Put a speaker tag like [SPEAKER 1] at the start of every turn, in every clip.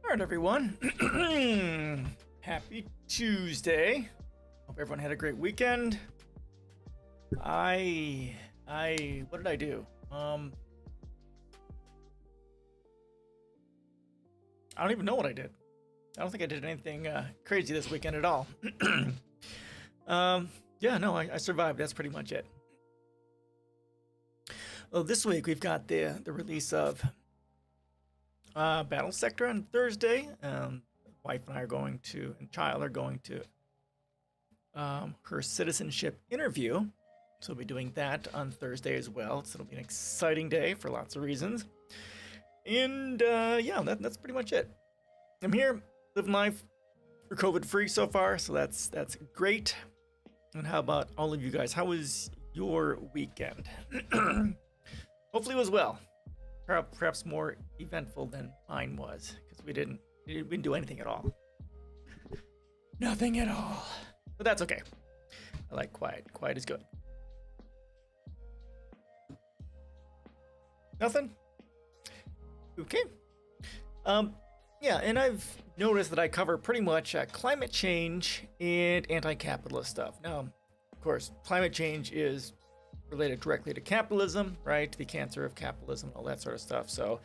[SPEAKER 1] All right, everyone. Happy Tuesday. Hope everyone had a great weekend. What did I do? I don't even know what I did. I don't think I did anything crazy this weekend at all. Yeah, no, I survived. That's pretty much it. Well, this week we've got the release of Battle Sector on Thursday. Wife and I are going to, and child are going to her citizenship interview. So we'll be doing that on Thursday as well. So it'll be an exciting day for lots of reasons. And yeah, that's pretty much it. I'm here, living life. We're COVID-free so far, so that's great. And how about all of you guys? How was your weekend? Hopefully it was well. Perhaps more eventful than mine was, because we didn't do anything at all. Nothing at all. But that's okay. I like quiet. Quiet is good. Nothing? Okay. Yeah, and I've noticed that I cover pretty much climate change and anti-capitalist stuff. Now, of course, climate change is related directly to capitalism, right? The cancer of capitalism, all that sort of stuff. So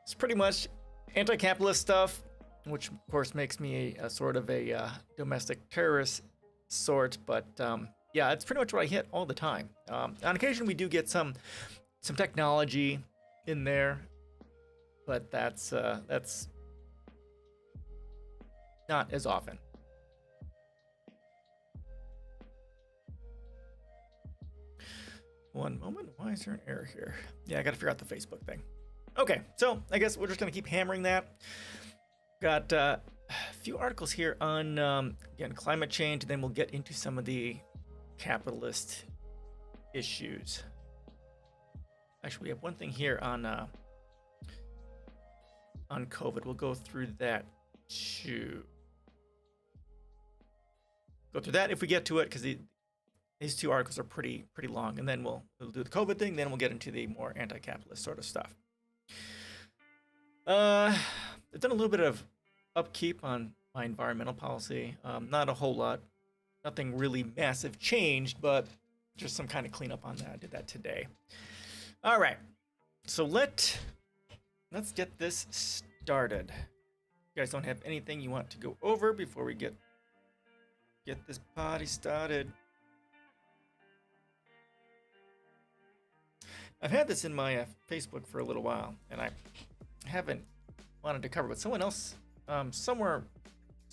[SPEAKER 1] it's pretty much anti-capitalist stuff, which of course makes me a sort of a domestic terrorist sort. But yeah, it's pretty much what I hit all the time. On occasion, we do get some technology in there, but that's not as often. One moment. Why is there an error here? Yeah, I got to figure out the Facebook thing. Okay, so I guess we're just going to keep hammering that. Got a few articles here on, again, climate change, and then we'll get into some of the capitalist issues. Actually, we have one thing here on COVID. We'll go through that too. Go through that if we get to it, because these two articles are pretty long, and then we'll do the COVID thing, then we'll get into the more anti-capitalist sort of stuff. I've done a little bit of upkeep on my environmental policy. Not a whole lot. Nothing really massive changed, but just some kind of cleanup on that. I did that today. All right. So let's get this started. You guys don't have anything you want to go over before we get this party started? I've had this in my Facebook for a little while, and I haven't wanted to cover it, but someone else, somewhere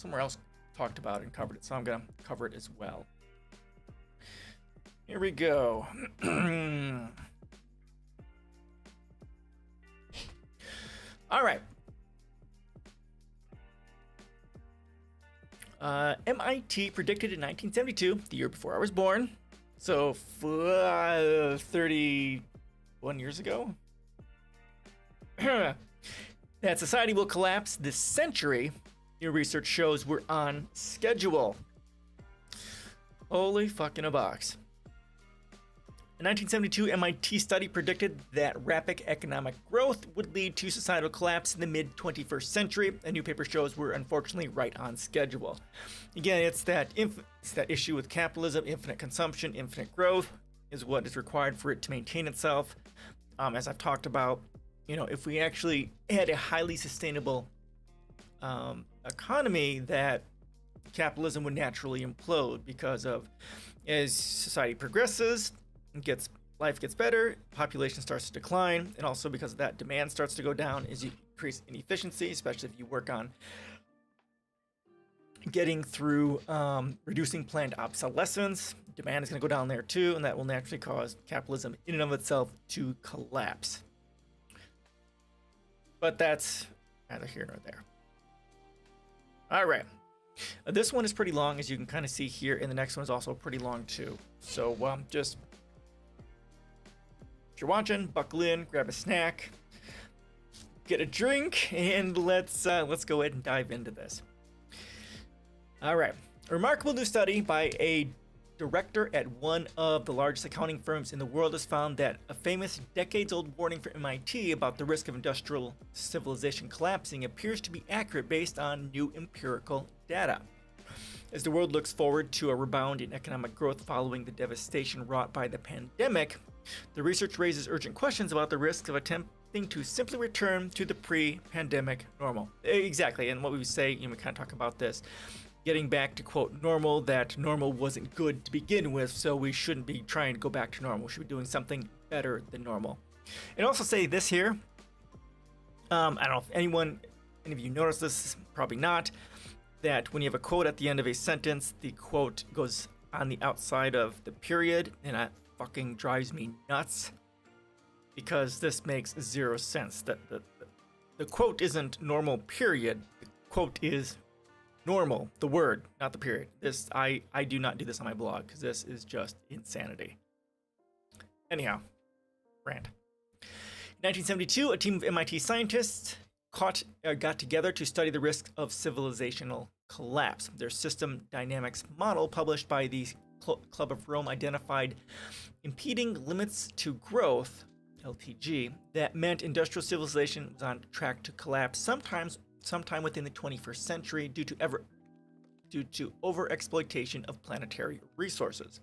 [SPEAKER 1] else talked about it and covered it, so I'm gonna cover it as well. Here we go. All right. MIT predicted in 1972, the year before I was born, so 31 years ago, that society will collapse this century. New research shows we're on schedule. Holy fucking a box. A 1972 MIT study predicted that rapid economic growth would lead to societal collapse in the mid-21st century. A new paper shows we're unfortunately right on schedule. Again, it's that issue with capitalism. Infinite consumption, infinite growth is what is required for it to maintain itself. As I've talked about, if we actually had a highly sustainable economy, that capitalism would naturally implode because of, as society progresses, life gets better, population starts to decline, and also because of that, demand starts to go down as you increase inefficiency, especially if you work on getting through reducing planned obsolescence. Demand is going to go down there too, and that will naturally cause capitalism in and of itself to collapse. But that's neither here nor there. All right. This one is pretty long, as you can kind of see here, and the next one is also pretty long too. So just, if you're watching, buckle in, grab a snack, get a drink, and let's go ahead and dive into this. All right. A remarkable new study by a director at one of the largest accounting firms in the world has found that a famous decades-old warning from MIT about the risk of industrial civilization collapsing appears to be accurate based on new empirical data. As the world looks forward to a rebound in economic growth following the devastation wrought by the pandemic, the research raises urgent questions about the risks of attempting to simply return to the pre-pandemic normal. Exactly, and what we say, we kind of talk about this, getting back to quote normal, that normal wasn't good to begin with, so we shouldn't be trying to go back to normal. We should be doing something better than normal. And also say this here, I don't know if any of you noticed this, probably not, that when you have a quote at the end of a sentence, the quote goes on the outside of the period, and that fucking drives me nuts because this makes zero sense. That the quote isn't normal period, the quote is normal, the word, not the period. This I do not do this on my blog because this is just insanity. Anyhow, rant. In 1972, a team of MIT scientists got together to study the risks of civilizational collapse. Their system dynamics model, published by the Club of Rome, identified impeding limits to growth, LTG, that meant industrial civilization was on track to collapse sometime within the 21st century due to overexploitation of planetary resources.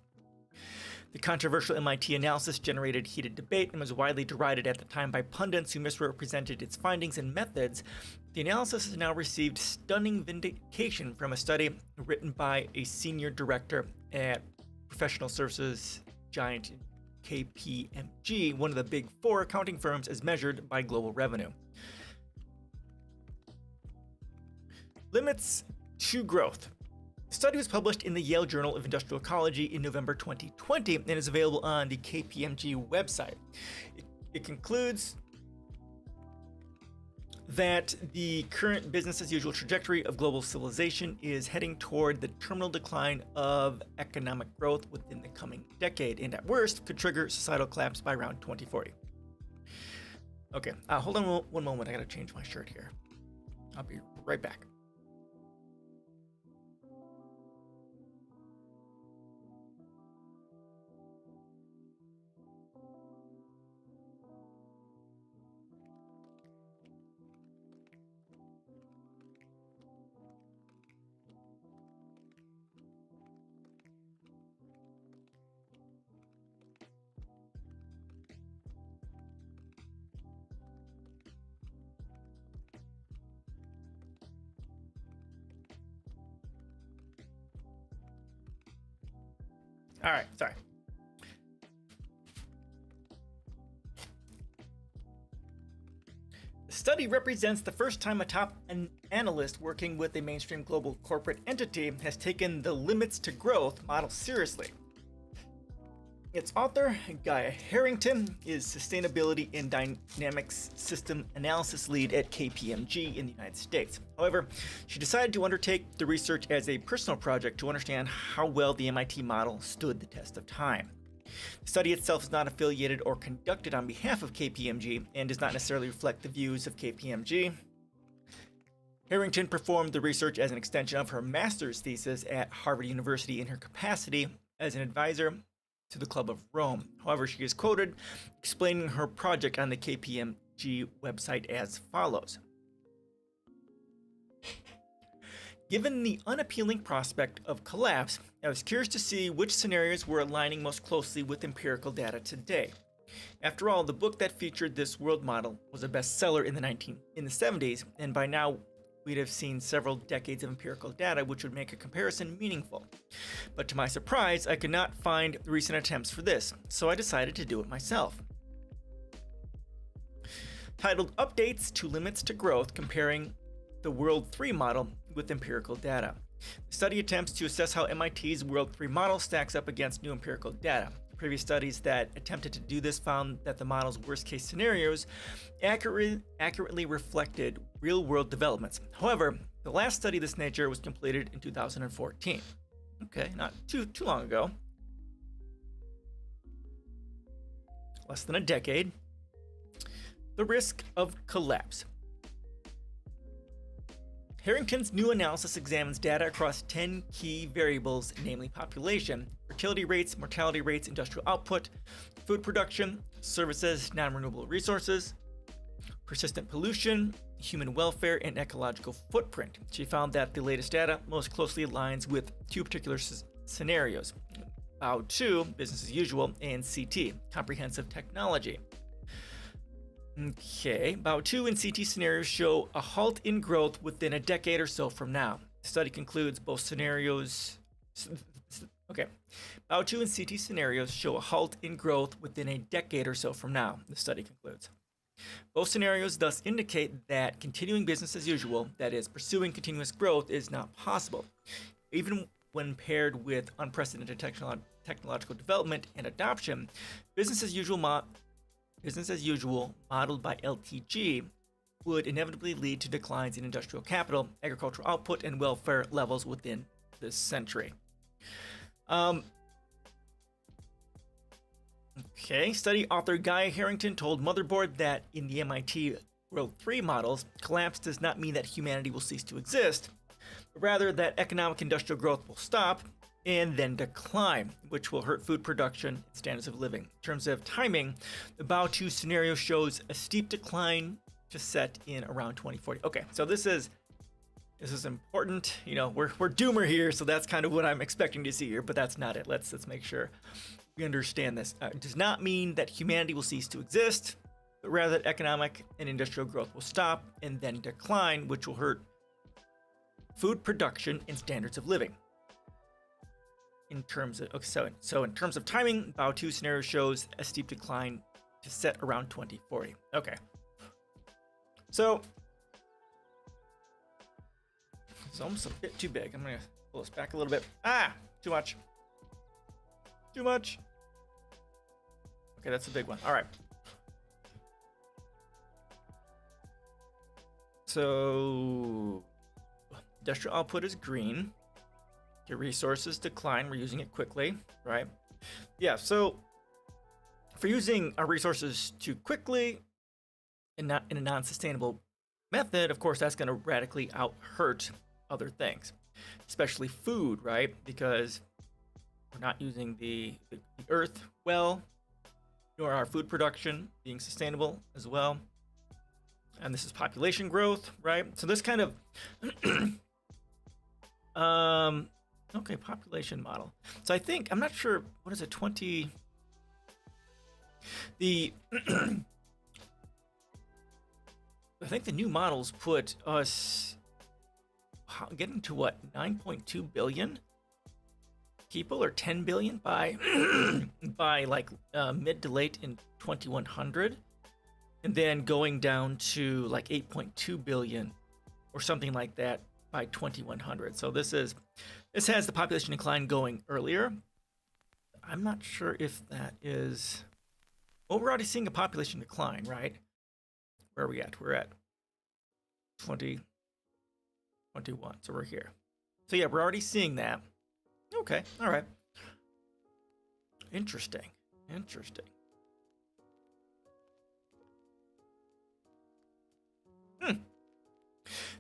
[SPEAKER 1] The controversial MIT analysis generated heated debate and was widely derided at the time by pundits who misrepresented its findings and methods. The analysis has now received stunning vindication from a study written by a senior director at professional services giant KPMG, one of the big four accounting firms as measured by global revenue. Limits to growth. The study was published in the Yale Journal of Industrial Ecology in November 2020 and is available on the KPMG website. It concludes that the current business as usual trajectory of global civilization is heading toward the terminal decline of economic growth within the coming decade, and at worst could trigger societal collapse by around 2040. Okay, hold on one moment. I gotta change my shirt here. I'll be right back. All right, sorry. The study represents the first time a top analyst working with a mainstream global corporate entity has taken the limits to growth model seriously. Its author, Gaia Harrington, is Sustainability and Dynamics System Analysis Lead at KPMG in the United States. However, she decided to undertake the research as a personal project to understand how well the MIT model stood the test of time. The study itself is not affiliated or conducted on behalf of KPMG and does not necessarily reflect the views of KPMG. Harrington performed the research as an extension of her master's thesis at Harvard University in her capacity as an advisor to the Club of Rome. However, she is quoted explaining her project on the KPMG website as follows. Given the unappealing prospect of collapse, I was curious to see which scenarios were aligning most closely with empirical data today. After all, the book that featured this world model was a bestseller in the 70s, and by now we'd have seen several decades of empirical data which would make a comparison meaningful. But to my surprise, I could not find recent attempts for this, so I decided to do it myself. Titled Updates to Limits to Growth, Comparing the World 3 Model with Empirical Data. The study attempts to assess how MIT's World 3 model stacks up against new empirical data. Previous studies that attempted to do this found that the model's worst-case scenarios accurately reflected real-world developments. However, the last study of this nature was completed in 2014. Okay, not too long ago. Less than a decade. The risk of collapse. Harrington's new analysis examines data across 10 key variables, namely population, fertility rates, mortality rates, industrial output, food production, services, non-renewable resources, persistent pollution, human welfare, and ecological footprint. She found that the latest data most closely aligns with two particular scenarios: BAO2, business as usual, and CT, comprehensive technology. Okay, BAO2 and CT scenarios show a halt in growth within a decade or so from now. The study concludes both scenarios. Okay, BAO2 and CT scenarios show a halt in growth within a decade or so from now, the study concludes. Both scenarios thus indicate that continuing business as usual, that is, pursuing continuous growth, is not possible. Even when paired with unprecedented technological development and adoption, business as usual modeled by LTG would inevitably lead to declines in industrial capital, agricultural output, and welfare levels within this century. Okay, study author Guy Harrington told Motherboard that in the MIT Growth 3 models, collapse does not mean that humanity will cease to exist, but rather that economic industrial growth will stop and then decline, which will hurt food production and standards of living. In terms of timing, the BAO2 scenario shows a steep decline to set in around 2040. Okay, so this is important. You know, we're doomer here, so that's kind of what I'm expecting to see here, but that's not it. Let's make sure we understand this. It does not mean that humanity will cease to exist, but rather that economic and industrial growth will stop and then decline, which will hurt food production and standards of living. In terms of so in terms of timing, BAO2 scenario shows a steep decline to set around 2040. Okay. So it's almost a bit too big. I'm gonna pull this back a little bit. Too much. Too much. Okay, that's a big one. All right. So industrial output is green. Your resources decline. We're using it quickly, right? Yeah, so if we're using our resources too quickly and not in a non-sustainable method, of course, that's going to radically out-hurt other things, especially food, right? Because we're not using the earth well, nor our food production being sustainable as well. And this is population growth, right? So this kind of okay, population model. So I think, I'm not sure, what is it, I think the new models put us getting to what, 9.2 billion people, or 10 billion by by like mid to late in 2100, and then going down to like 8.2 billion or something like that by 2100. So this has the population decline going earlier. I'm not sure if that is... Well, we're already seeing a population decline, right? Where are we at? We're at 2021, so we're here. So yeah, we're already seeing that. Okay, all right. Interesting.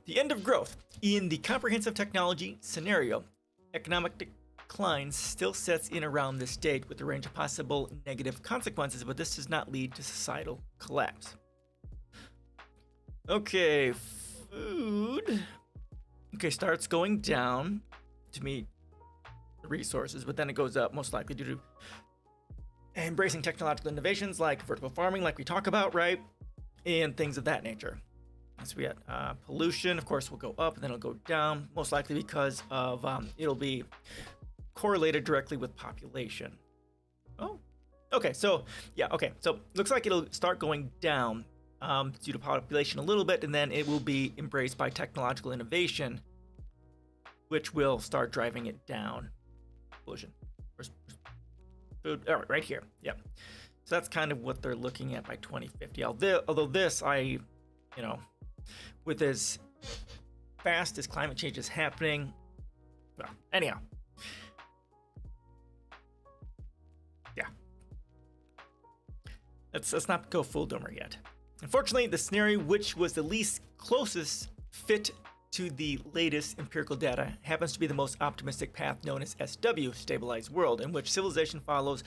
[SPEAKER 1] The end of growth. In the comprehensive technology scenario, economic decline still sets in around this date with a range of possible negative consequences, but this does not lead to societal collapse. Okay, food. Okay, starts going down to meet the resources, but then it goes up most likely due to embracing technological innovations like vertical farming, like we talk about, right? And things of that nature. So we got pollution, of course, will go up and then it'll go down, most likely because of it'll be correlated directly with population. Oh, okay. So yeah, okay. So looks like it'll start going down due to population a little bit, and then it will be embraced by technological innovation, which will start driving it down. Pollution. Food. All right, right here. Yep. So that's kind of what they're looking at by 2050. Although this, with as fast as climate change is happening, well, anyhow. Yeah. Let's not go full doomer yet. Unfortunately, the scenario which was the least closest fit to the latest empirical data, happens to be the most optimistic path known as SW, stabilized world, in which civilization follows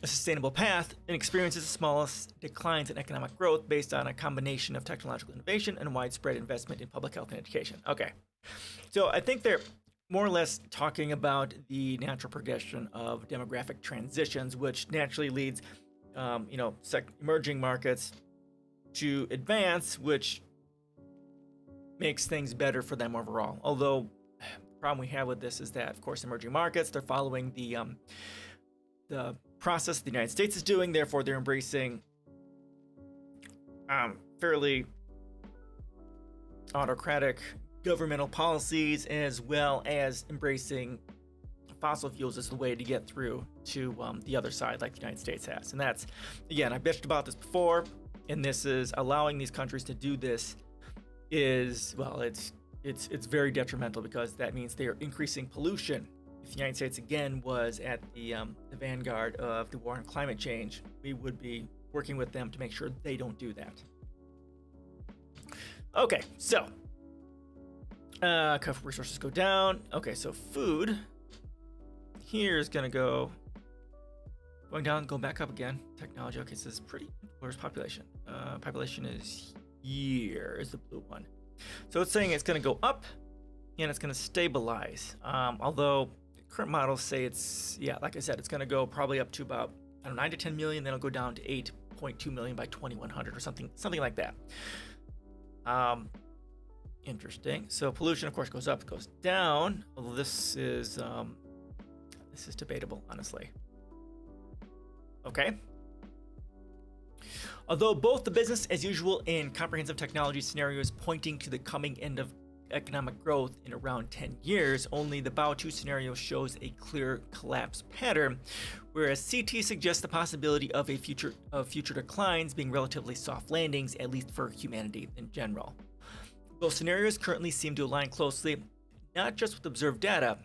[SPEAKER 1] a sustainable path and experiences the smallest declines in economic growth based on a combination of technological innovation and widespread investment in public health and education. Okay, so I think they're more or less talking about the natural progression of demographic transitions, which naturally leads, emerging markets to advance, which makes things better for them overall. Although the problem we have with this is that, of course, emerging markets, they're following the process the United States is doing. Therefore, they're embracing fairly autocratic governmental policies, as well as embracing fossil fuels as the way to get through to the other side, like the United States has. And that's, again, I bitched about this before, and this is allowing these countries to do this is, well, it's very detrimental, because that means they are increasing pollution. If the United States again was at the vanguard of the war on climate change, we would be working with them to make sure they don't do that. Okay, so cover resources go down. Okay, so food here is going down, go back up again. Technology. Okay, so this is pretty. Where's population? Population is here. Is the blue one. So it's saying it's going to go up and it's going to stabilize. Although current models say it's, like I said, it's going to go probably up to about 9 to 10 million. Then it'll go down to 8.2 million by 2100 or something like that. Interesting. So pollution, of course, goes up, goes down. Although this is debatable, honestly. Okay. Although both the business as usual and comprehensive technology scenarios pointing to the coming end of economic growth in around 10 years, only the Bao 2 scenario shows a clear collapse pattern, whereas CT suggests the possibility of future declines being relatively soft landings, at least for humanity in general. Both scenarios currently seem to align closely, not just with observed data,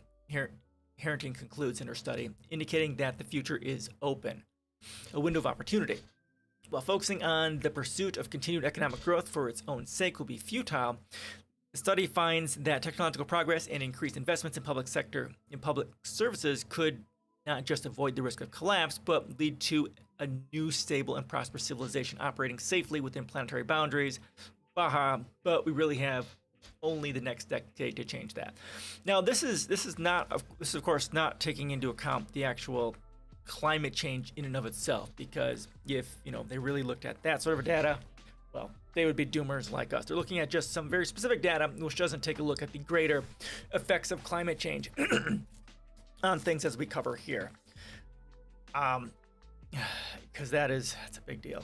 [SPEAKER 1] Harrington concludes in her study, indicating that the future is open, a window of opportunity. While focusing on the pursuit of continued economic growth for its own sake will be futile, the study finds that technological progress and increased investments in public services could not just avoid the risk of collapse, but lead to a new stable and prosperous civilization operating safely within planetary boundaries. But we really have only the next decade to change that. Now, this is of course not taking into account the actual climate change in and of itself, because if they really looked at that sort of data, well, they would be doomers like us. They're looking at just some very specific data, which doesn't take a look at the greater effects of climate change on things as we cover here, because that's a big deal.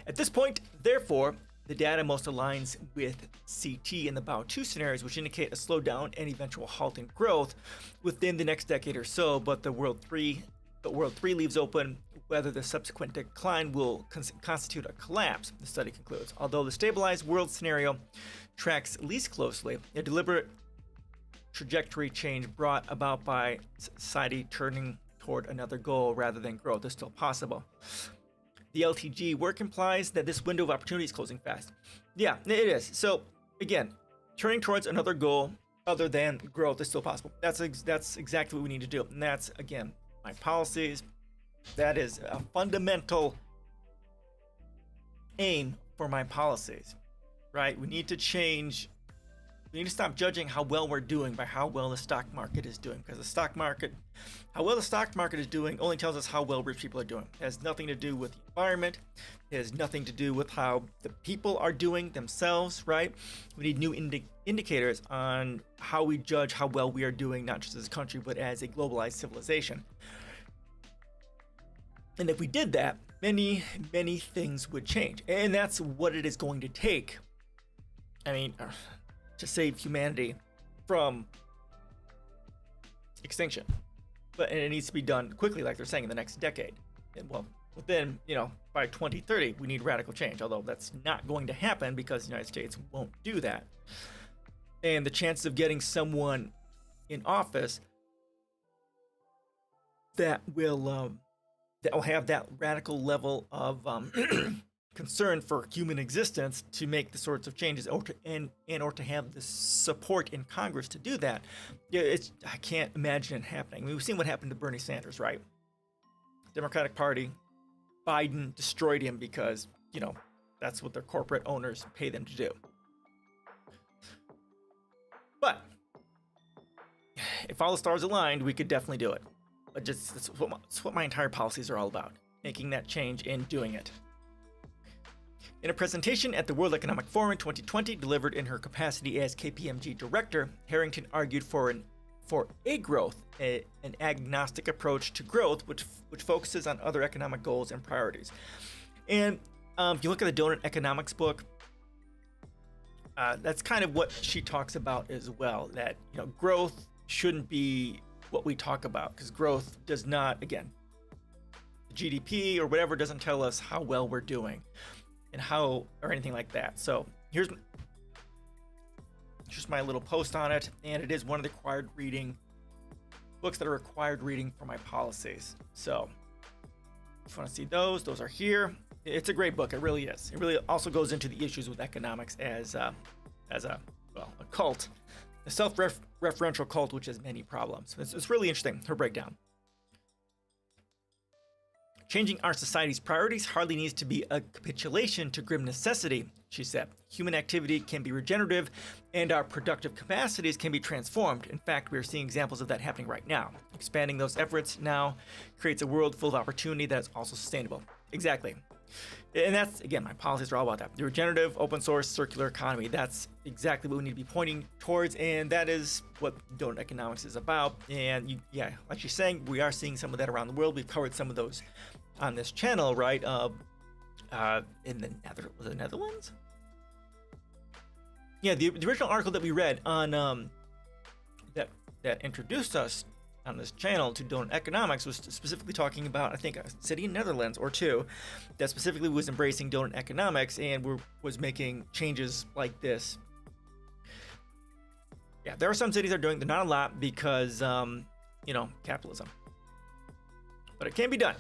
[SPEAKER 1] At this point, therefore, the data most aligns with CT and the Bao 2 scenarios, which indicate a slowdown and eventual halt in growth within the next decade or so, but World 3 leaves open whether the subsequent decline will constitute a collapse, the study concludes. Although the stabilized world scenario tracks least closely, a deliberate trajectory change brought about by society turning toward another goal rather than growth is still possible. The LTG work implies that this window of opportunity is closing fast. Yeah, it is. So again, turning towards another goal other than growth is still possible. That's exactly what we need to do. And that's, again, my policies. That is a fundamental aim for my policies, right? We need to change. We need to stop judging how well we're doing by how well the stock market is doing, because how well the stock market is doing only tells us how well rich people are doing. It has nothing to do with the environment. It has nothing to do with how the people are doing themselves, right? We need new indicators on how we judge how well we are doing, not just as a country, but as a globalized civilization. And if we did that, many, many things would change. And that's what it is going to take. I mean, to save humanity from extinction. And it needs to be done quickly, like they're saying, in the next decade. And well, within, by 2030, we need radical change, although that's not going to happen because the United States won't do that. And the chances of getting someone in office that will have that radical level of concern for human existence to make the sorts of changes, or to have the support in Congress to do that. Yeah, I can't imagine it happening. I mean, we've seen what happened to Bernie Sanders, right? Democratic Party, Biden destroyed him because, that's what their corporate owners pay them to do. But if all the stars aligned, we could definitely do it. But that's what my entire policies are all about, making that change and doing it. In a presentation at the World Economic Forum in 2020, delivered in her capacity as KPMG director, Harrington argued for an agnostic approach to growth, which focuses on other economic goals and priorities. And if you look at the Donut Economics book, that's kind of what she talks about as well. That growth shouldn't be what we talk about, because growth does not, again, GDP or whatever doesn't tell us how well we're doing, and how or anything like that. So here's just my little post on it, and it is one of the required books that are required reading for my policies. So if you want to see those are here. It's a great book. It really is. It really also goes into the issues with economics as a cult, a self-referential cult, which has many problems. It's really interesting, her breakdown. Changing our society's priorities hardly needs to be a capitulation to grim necessity, she said. Human activity can be regenerative, and our productive capacities can be transformed. In fact, we are seeing examples of that happening right now. Expanding those efforts now creates a world full of opportunity that is also sustainable. Exactly. And that's, again, my policies are all about that. The regenerative, open source, circular economy. That's exactly what we need to be pointing towards, and that is what donut economics is about. And like you're saying, we are seeing some of that around the world. We've covered some of those on this channel, right? In the Netherlands? Yeah, the original article that we read on that introduced us on this channel to donut economics was specifically talking about, I think, a city in Netherlands or two that specifically was embracing donut economics and was making changes like this. Yeah, there are some cities that are doing, they're not a lot because, capitalism. But it can be done.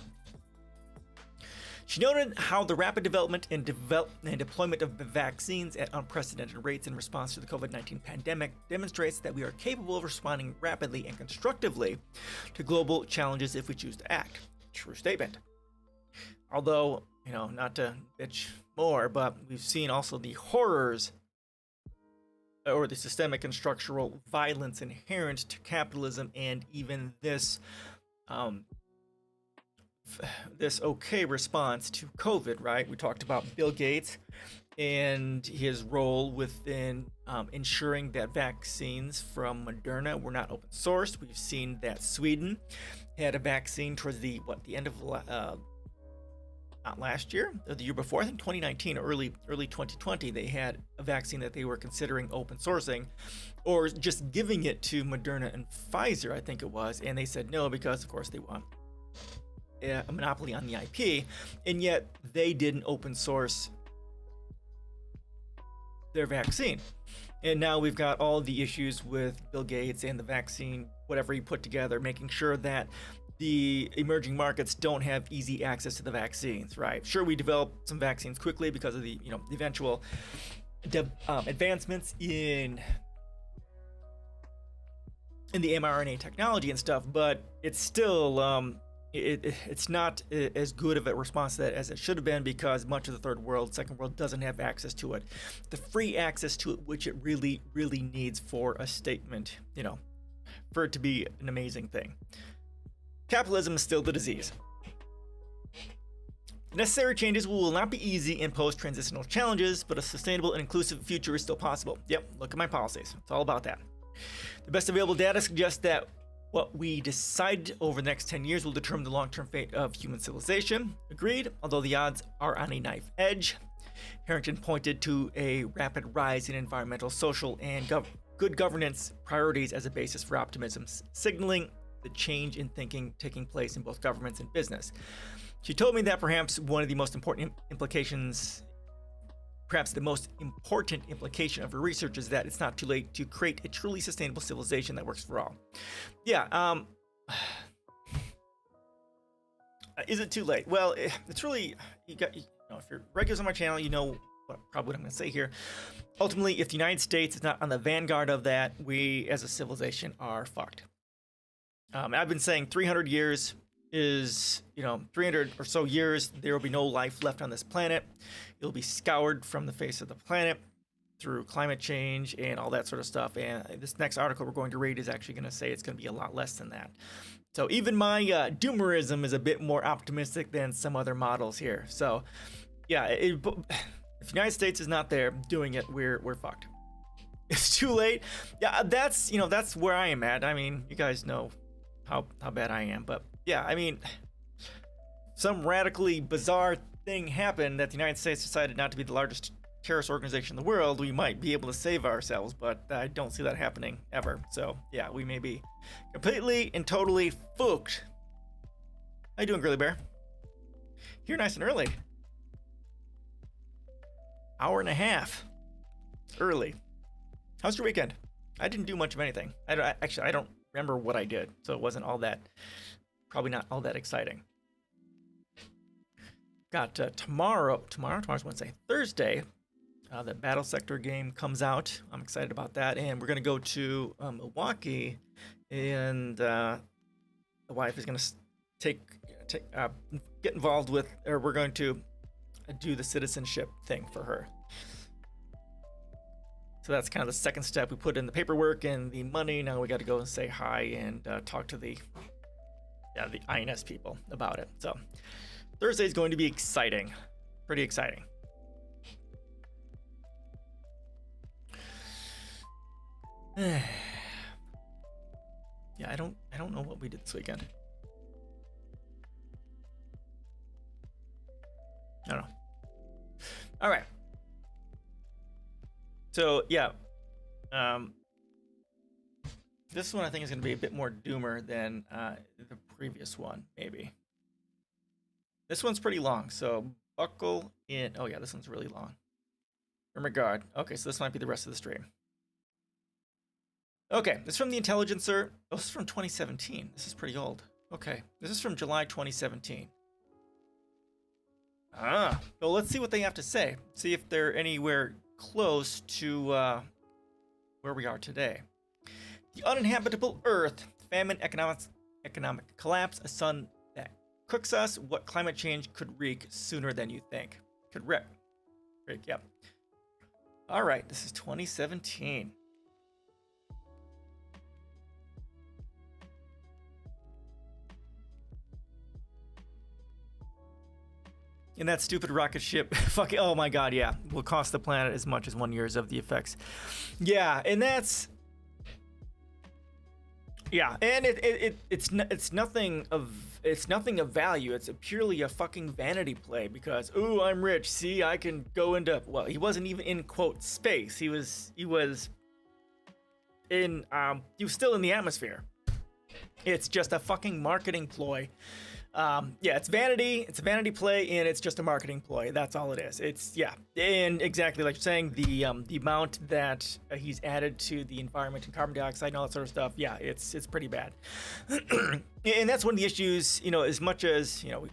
[SPEAKER 1] She noted how the rapid development and deployment of vaccines at unprecedented rates in response to the COVID-19 pandemic demonstrates that we are capable of responding rapidly and constructively to global challenges if we choose to act. True statement. Although, not to bitch more, but we've seen also the horrors or the systemic and structural violence inherent to capitalism, and even this okay response to COVID, right? We talked about Bill Gates and his role within ensuring that vaccines from Moderna were not open source. We've seen that Sweden had a vaccine towards the end of not last year, or the year before, I think 2019 or early 2020, they had a vaccine that they were considering open sourcing or just giving it to Moderna and Pfizer, I think it was, and they said no because, of course, they want a monopoly on the IP, and yet they didn't open source their vaccine. And now we've got all the issues with Bill Gates and the vaccine, whatever he put together, making sure that the emerging markets don't have easy access to the vaccines, right? Sure, we developed some vaccines quickly because of the eventual advancements in the mRNA technology and stuff, but it's still it's not as good of a response to that as it should have been, because much of the third world, second world, doesn't have access to it, the free access to it, which it really, really needs for a statement, for it to be an amazing thing. Capitalism is still the disease. The necessary changes will not be easy and pose transitional challenges, but a sustainable and inclusive future is still possible. Yep, look at my policies. It's all about that. The best available data suggests that what we decide over the next 10 years will determine the long-term fate of human civilization. Agreed, although the odds are on a knife edge. Harrington pointed to a rapid rise in environmental, social, and good governance priorities as a basis for optimism, signaling the change in thinking taking place in both governments and business. She told me that perhaps one of the most important implications, perhaps the most important implication of her research, is that it's not too late to create a truly sustainable civilization that works for all. Yeah, is it too late? Well, it's really, if you're regulars on my channel, you know probably what I'm going to say here. Ultimately, if the United States is not on the vanguard of that, we as a civilization are fucked. I've been saying 300 years is, 300 or so years, there will be no life left on this planet. It'll be scoured from the face of the planet through climate change and all that sort of stuff. And this next article we're going to read is actually going to say it's going to be a lot less than that. So even my doomerism is a bit more optimistic than some other models here. So yeah, if the United States is not there doing it, we're fucked. It's too late. Yeah, that's where I am at. I mean, you guys know how bad I am, but yeah, I mean, some radically bizarre thing happened that the United States decided not to be the largest terrorist organization in the world, we might be able to save ourselves, but I don't see that happening ever. So yeah, we may be completely and totally fucked. How you doing, Grilly Bear? Here nice and early. Hour and a half early. How's your weekend? I didn't do much of anything. I don't remember what I did, so it wasn't all that, probably not all that exciting. Got tomorrow's Wednesday. Thursday, the Battle Sector game comes out. I'm excited about that, and we're gonna go to Milwaukee, and the wife is gonna get involved with, or we're going to do the citizenship thing for her. So that's kind of the second step. We put in the paperwork and the money. Now we got to go and say hi and talk to the INS people about it. So Thursday is going to be exciting, pretty exciting. Yeah, I don't know what we did this weekend. I don't know. All right. So yeah, this one I think is going to be a bit more doomer than the previous one, maybe. This one's pretty long, so buckle in. Oh yeah, this one's really long. In regard. Okay, so this might be the rest of the stream. Okay, this is from the Intelligencer. Oh, this is from 2017. This is pretty old. Okay, this is from July 2017. Well, let's see what they have to say. See if they're anywhere close to where we are today. The uninhabitable Earth, famine, economic collapse, a sun that cooks us, what climate change could wreak sooner than you think. Could wreak, yep. All right, this is 2017. And that stupid rocket ship, fucking, oh my god, yeah, will cost the planet as much as 1 year of the effects. Yeah, and that's, yeah, and it's nothing of value. It's purely a fucking vanity play because, ooh, I'm rich. See, I can go into, well, he wasn't even in quote space. He was still in the atmosphere. It's just a fucking marketing ploy. Yeah, it's vanity. It's a vanity play, and it's just a marketing ploy. That's all it is. It's, yeah, and exactly like you're saying, the amount that he's added to the environment and carbon dioxide and all that sort of stuff. Yeah, it's pretty bad. And that's one of the issues. As much as we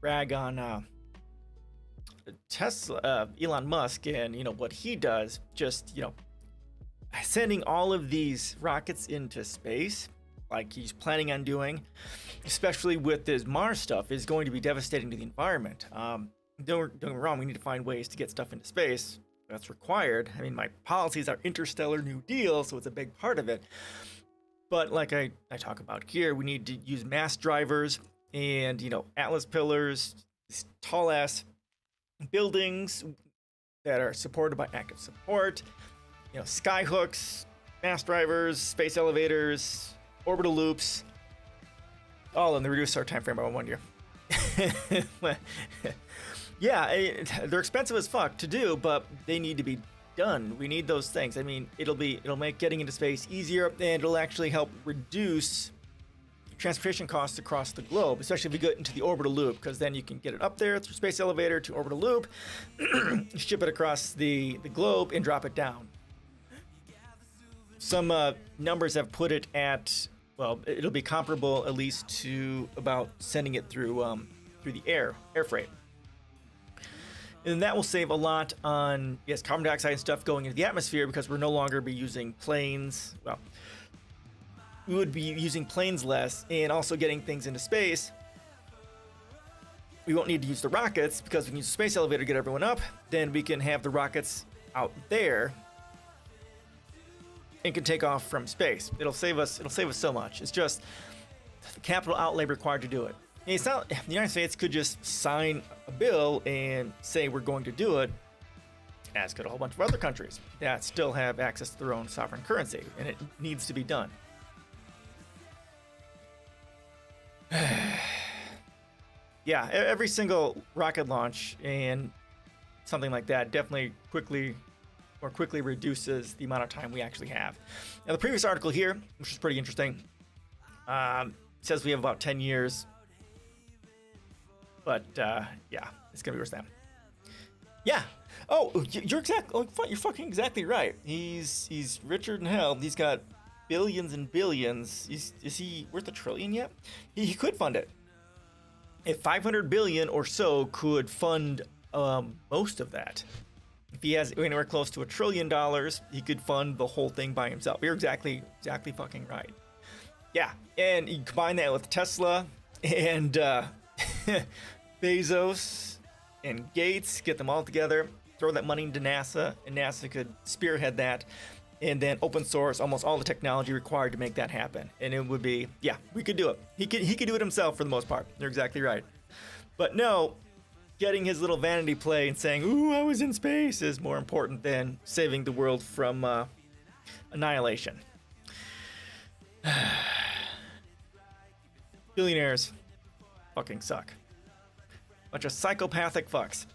[SPEAKER 1] rag on Tesla, Elon Musk, and what he does, just sending all of these rockets into space, like he's planning on doing, especially with this Mars stuff, is going to be devastating to the environment. Don't get me wrong, we need to find ways to get stuff into space. That's required. I mean, my policies are interstellar New Deal, so it's a big part of it. But like I talk about here, we need to use mass drivers and, Atlas pillars, tall ass buildings that are supported by active support, sky hooks, mass drivers, space elevators, orbital loops, all, and they reduce our time frame by 1 year. Yeah, they're expensive as fuck to do, but they need to be done. We need those things. I mean, it'll make getting into space easier, and it'll actually help reduce transportation costs across the globe, especially if we get into the orbital loop, because then you can get it up there through space elevator to orbital loop, ship it across the globe, and drop it down. Some numbers have put it at, well, it'll be comparable at least to about sending it through the air freight. And that will save a lot on, yes, carbon dioxide and stuff going into the atmosphere, because we're no longer be using planes. Well, we would be using planes less, and also getting things into space. We won't need to use the rockets, because we can use the space elevator to get everyone up. Then we can have the rockets out there and can take off from space. It'll save us so much. It's just the capital outlay required to do it. And it's not, the United States could just sign a bill and say we're going to do it, as could a whole bunch of other countries that still have access to their own sovereign currency, and it needs to be done. Yeah, every single rocket launch and something like that definitely more quickly reduces the amount of time we actually have. Now, the previous article here, which is pretty interesting, says we have about 10 years. But yeah, it's gonna be worse than that. Yeah. Oh, you're fucking exactly right. He's richer than hell. He's got billions and billions. Is he worth $1 trillion yet? He could fund it. If 500 billion or so could fund most of that. If he has anywhere close to $1 trillion, he could fund the whole thing by himself. You're exactly fucking right. Yeah, and you combine that with Tesla and Bezos and Gates, get them all together, throw that money into NASA, and NASA could spearhead that, and then open source almost all the technology required to make that happen. And it would be, yeah, we could do it. He could do it himself for the most part. You're exactly right. But no, getting his little vanity play and saying, ooh, I was in space, is more important than saving the world from annihilation. Billionaires fucking suck. Bunch of psychopathic fucks.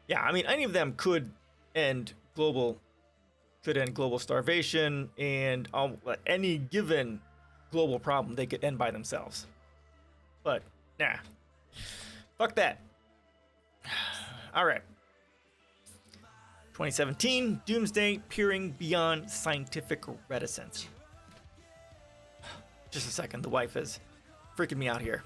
[SPEAKER 1] Yeah, I mean, any of them could end global starvation, and any given global problem they could end by themselves. But nah, fuck that. All right. 2017, doomsday peering beyond scientific reticence. Just a second, the wife is freaking me out here.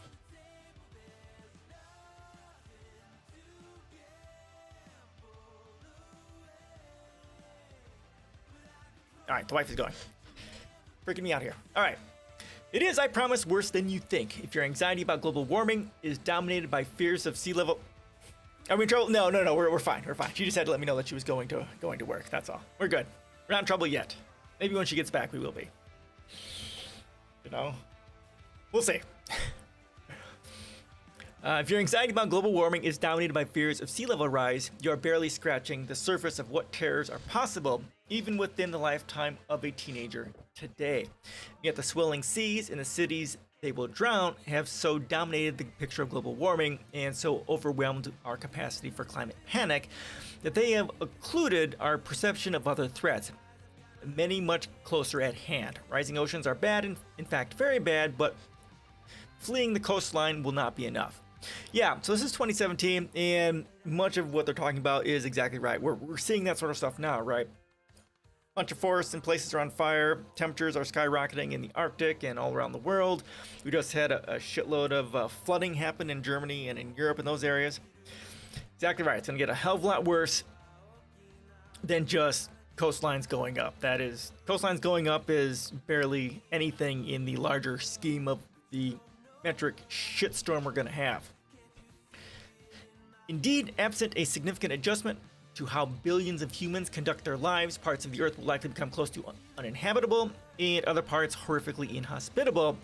[SPEAKER 1] All right, the wife is going. Freaking me out here. All right. It is, I promise, worse than you think. If your anxiety about global warming is dominated by fears of sea level... Are we in trouble? No, we're fine. We're fine. She just had to let me know that she was going to work. That's all. We're good. We're not in trouble yet. Maybe when she gets back, we will be. You know? We'll see. If your anxiety about global warming is dominated by fears of sea level rise, you're barely scratching the surface of what terrors are possible, even within the lifetime of a teenager today. Yet the swelling seas in the cities they will drown have so dominated the picture of global warming and so overwhelmed our capacity for climate panic that they have occluded our perception of other threats, many much closer at hand. Rising oceans are bad, in fact very bad, but fleeing the coastline will not be enough. Yeah, so this is 2017, and much of what they're talking about is exactly right. We're seeing that sort of stuff now, right? Bunch of forests and places are on fire. Temperatures are skyrocketing in the Arctic and all around the world. We just had a shitload of flooding happen in Germany and in Europe and those areas. Exactly right. It's going to get a hell of a lot worse than just coastlines going up. That is, coastlines going up is barely anything in the larger scheme of the metric shitstorm we're going to have. Indeed, absent a significant adjustment to how billions of humans conduct their lives, parts of the Earth will likely become close to uninhabitable, and other parts horrifically inhospitable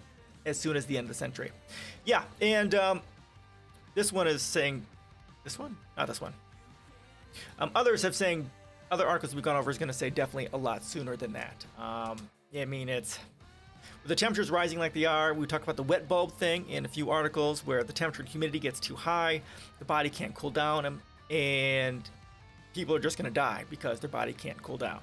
[SPEAKER 1] as soon as the end of the century. Yeah, and this one is saying... This one? Not this one. Others have saying... Other articles we've gone over is going to say definitely a lot sooner than that. I mean, it's... With the temperatures rising like they are, we talked about the wet bulb thing in a few articles where the temperature and humidity gets too high, the body can't cool down, and people are just going to die because their body can't cool down.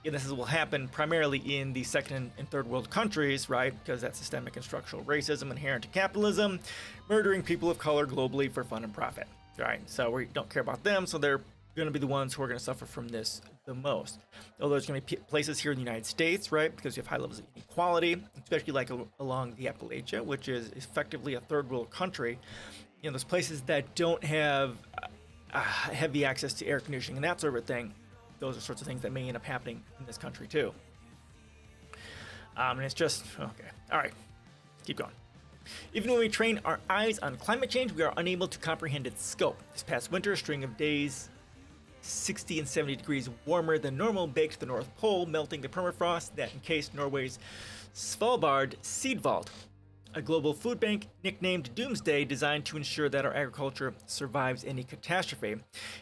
[SPEAKER 1] And this will happen primarily in the second and third world countries, right? Because that's systemic and structural racism inherent to capitalism, murdering people of color globally for fun and profit, right? So we don't care about them, so they're going to be the ones who are going to suffer from this the most. Although there's going to be places here in the United States, right? Because you have high levels of inequality, especially like along the Appalachia, which is effectively a third world country, those places that don't have heavy access to air conditioning and that sort of thing, those are sorts of things that may end up happening in this country too. And it's just, okay. All right, keep going. Even when we train our eyes on climate change, we are unable to comprehend its scope. This past winter, a string of days 60 and 70 degrees warmer than normal baked the North Pole, melting the permafrost that encased Norway's Svalbard seed vault, a global food bank nicknamed Doomsday, designed to ensure that our agriculture survives any catastrophe,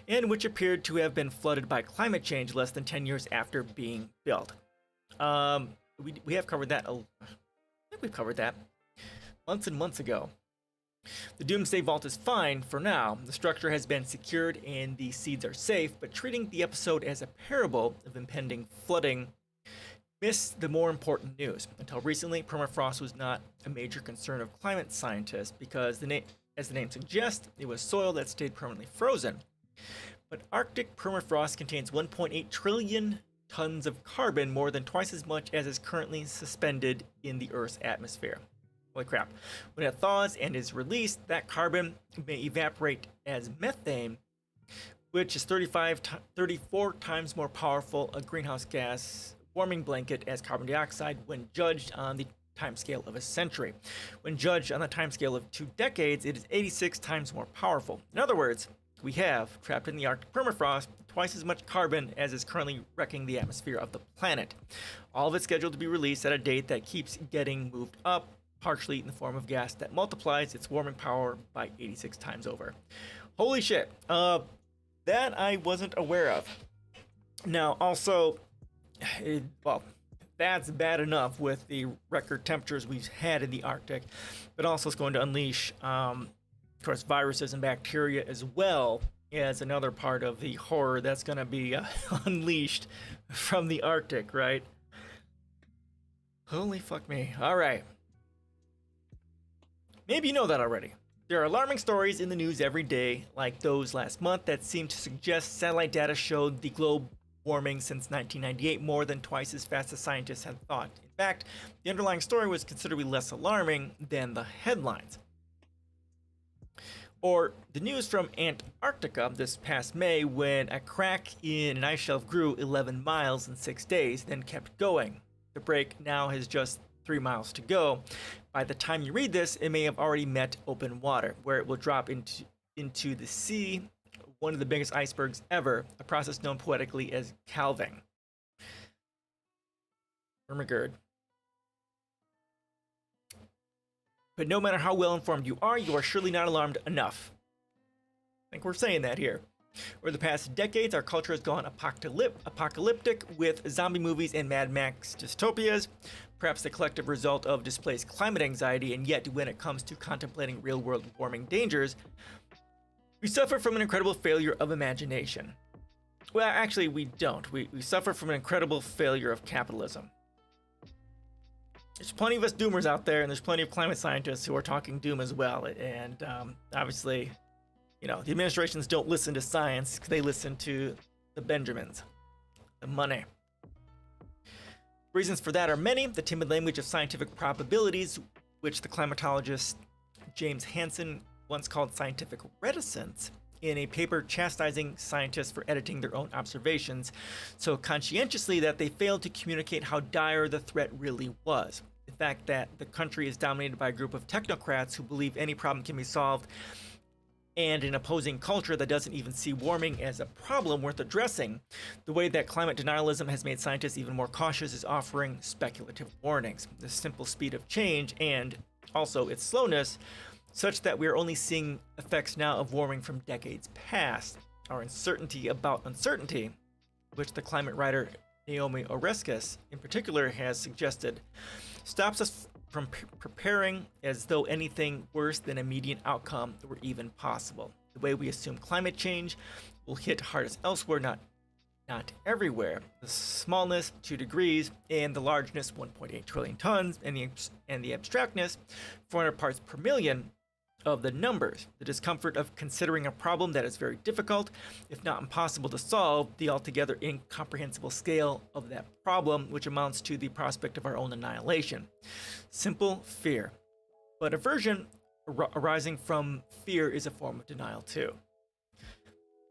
[SPEAKER 1] and which appeared to have been flooded by climate change less than 10 years after being built. We have covered that. I think we've covered that months and months ago. The Doomsday Vault is fine for now. The structure has been secured and the seeds are safe, but treating the episode as a parable of impending flooding missed the more important news. Until recently, permafrost was not a major concern of climate scientists because, as the name suggests, it was soil that stayed permanently frozen. But Arctic permafrost contains 1.8 trillion tons of carbon, more than twice as much as is currently suspended in the Earth's atmosphere. Holy crap. When it thaws and is released, that carbon may evaporate as methane, which is 34 times more powerful a greenhouse gas warming blanket as carbon dioxide when judged on the timescale of a century. When judged on the timescale of 2 decades, it is 86 times more powerful. In other words, we have, trapped in the Arctic permafrost, twice as much carbon as is currently wrecking the atmosphere of the planet. All of it scheduled to be released at a date that keeps getting moved up, partially in the form of gas that multiplies its warming power by 86 times over. Holy shit. That I wasn't aware of. Now, also, well, that's bad enough with the record temperatures we've had in the Arctic, but also it's going to unleash, of course, viruses and bacteria as well as another part of the horror that's going to be unleashed from the Arctic, right? Holy fuck me. All right. Maybe you know that already. There are alarming stories in the news every day, like those last month, that seem to suggest satellite data showed the globe warming since 1998 more than twice as fast as scientists had thought. In fact, the underlying story was considerably less alarming than the headlines. Or the news from Antarctica this past May, when a crack in an ice shelf grew 11 miles in 6 days, then kept going. The break now has just 3 miles to go. By the time you read this, it may have already met open water, where it will drop into the sea, one of the biggest icebergs ever, a process known poetically as calving. Ermagerd. But no matter how well informed you are surely not alarmed enough. I think we're saying that here. Over the past decades, our culture has gone apocalyptic with zombie movies and Mad Max dystopias, perhaps the collective result of displaced climate anxiety, and yet when it comes to contemplating real-world warming dangers, we suffer from an incredible failure of imagination. Well, actually, we don't. We suffer from an incredible failure of capitalism. There's plenty of us doomers out there, and there's plenty of climate scientists who are talking doom as well, and obviously, the administrations don't listen to science, they listen to the Benjamins, the money. Reasons for that are many. The timid language of scientific probabilities, which the climatologist James Hansen once called scientific reticence, in a paper chastising scientists for editing their own observations so conscientiously that they failed to communicate how dire the threat really was. The fact that the country is dominated by a group of technocrats who believe any problem can be solved, and an opposing culture that doesn't even see warming as a problem worth addressing. The way that climate denialism has made scientists even more cautious is offering speculative warnings. The simple speed of change and also its slowness, such that we are only seeing effects now of warming from decades past. Our uncertainty about uncertainty, which the climate writer Naomi Oreskes in particular has suggested, stops us from preparing as though anything worse than immediate outcome were even possible. The way we assume climate change will hit hardest elsewhere, not everywhere. The smallness, 2 degrees, and the largeness, 1.8 trillion tons, and the abstractness, 400 parts per million of the numbers. The discomfort of considering a problem that is very difficult, if not impossible to solve, the altogether incomprehensible scale of that problem, which amounts to the prospect of our own annihilation. Simple fear. But aversion arising from fear is a form of denial too.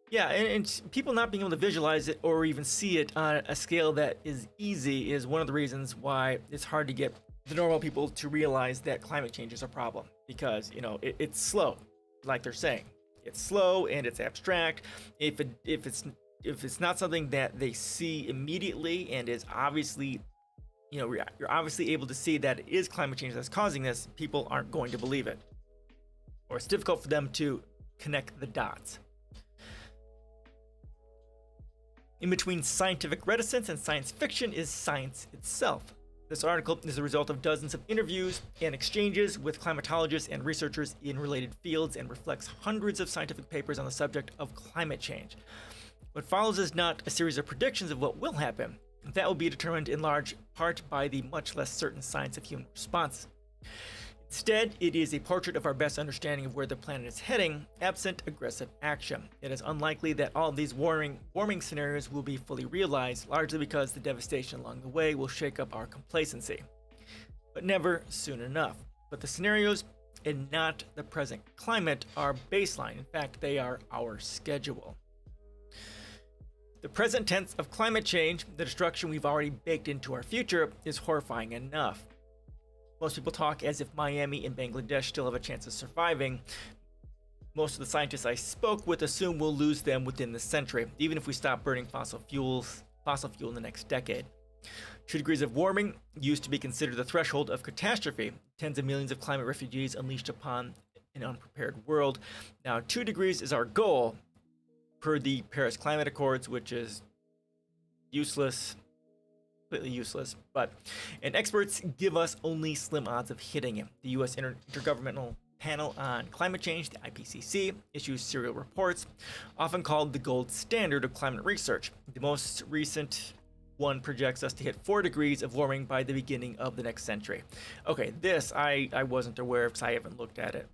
[SPEAKER 1] Yeah, and people not being able to visualize it or even see it on a scale that is easy is one of the reasons why it's hard to get the normal people to realize that climate change is a problem, because it's slow, like they're saying. It's slow and it's abstract. If it's not something that they see immediately and is obviously, you're obviously able to see that it is climate change that's causing this, people aren't going to believe it, or it's difficult for them to connect the dots. In between scientific reticence and science fiction is science itself. This article is the result of dozens of interviews and exchanges with climatologists and researchers in related fields and reflects hundreds of scientific papers on the subject of climate change. What follows is not a series of predictions of what will happen. That will be determined in large part by the much less certain science of human response. Instead, it is a portrait of our best understanding of where the planet is heading, absent aggressive action. It is unlikely that all of these warming scenarios will be fully realized, largely because the devastation along the way will shake up our complacency. But never soon enough. But the scenarios, and not the present climate, are baseline. In fact, they are our schedule. The present tense of climate change, the destruction we've already baked into our future, is horrifying enough. Most people talk as if Miami and Bangladesh still have a chance of surviving. Most of the scientists I spoke with assume we'll lose them within this century, even if we stop burning fossil fuel in the next decade. 2 degrees of warming used to be considered the threshold of catastrophe, tens of millions of climate refugees unleashed upon an unprepared world. Now 2 degrees is our goal per the Paris Climate Accords, which is useless. Completely useless, and experts give us only slim odds of hitting it. The U.S. Intergovernmental Panel on Climate Change, the IPCC, issues serial reports, often called the gold standard of climate research. The most recent one projects us to hit 4 degrees of warming by the beginning of the next century. Okay, this I wasn't aware of because I haven't looked at it,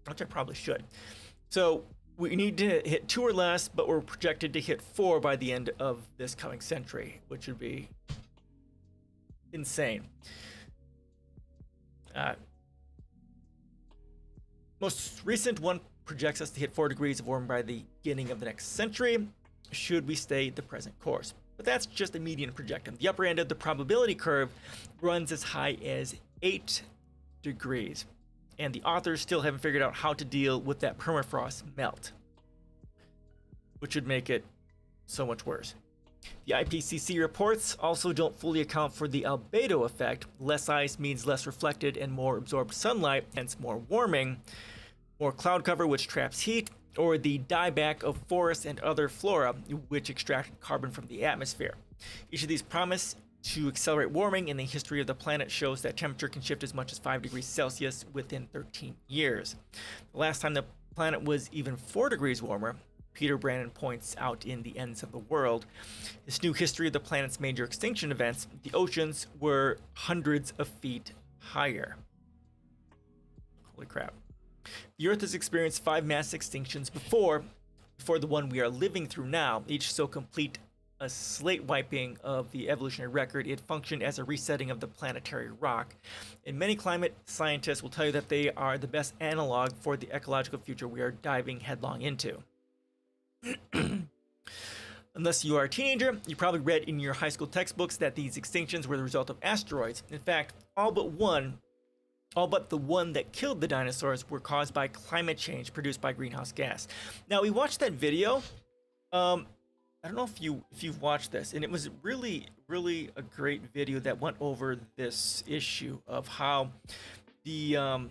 [SPEAKER 1] which I probably should. So we need to hit 2 or less, but we're projected to hit 4 by the end of this coming century, which would be insane. Most recent one projects us to hit 4 degrees of warming by the beginning of the next century, should we stay the present course. But that's just a median projection. The upper end of the probability curve runs as high as 8 degrees. And the authors still haven't figured out how to deal with that permafrost melt, which would make it so much worse. The IPCC reports also don't fully account for the albedo effect. Less ice means less reflected and more absorbed sunlight, hence more warming, more cloud cover, which traps heat, or the dieback of forests and other flora, which extract carbon from the atmosphere. Each of these promise to accelerate warming, and the history of the planet shows that temperature can shift as much as 5 degrees Celsius within 13 years. The last time the planet was even 4 degrees warmer, Peter Brannon points out in The Ends of the World, this new history of the planet's major extinction events, the oceans were hundreds of feet higher. Holy crap. The Earth has experienced 5 mass extinctions before the one we are living through now, each so complete a slate wiping of the evolutionary record. It functioned as a resetting of the planetary rock. And many climate scientists will tell you that they are the best analog for the ecological future we are diving headlong into. Unless you are a teenager, you probably read in your high school textbooks that these extinctions were the result of asteroids. In fact, all but the one that killed the dinosaurs were caused by climate change produced by greenhouse gas. Now, we watched that video. I don't know if you've watched this, and it was really a great video that went over this issue of how the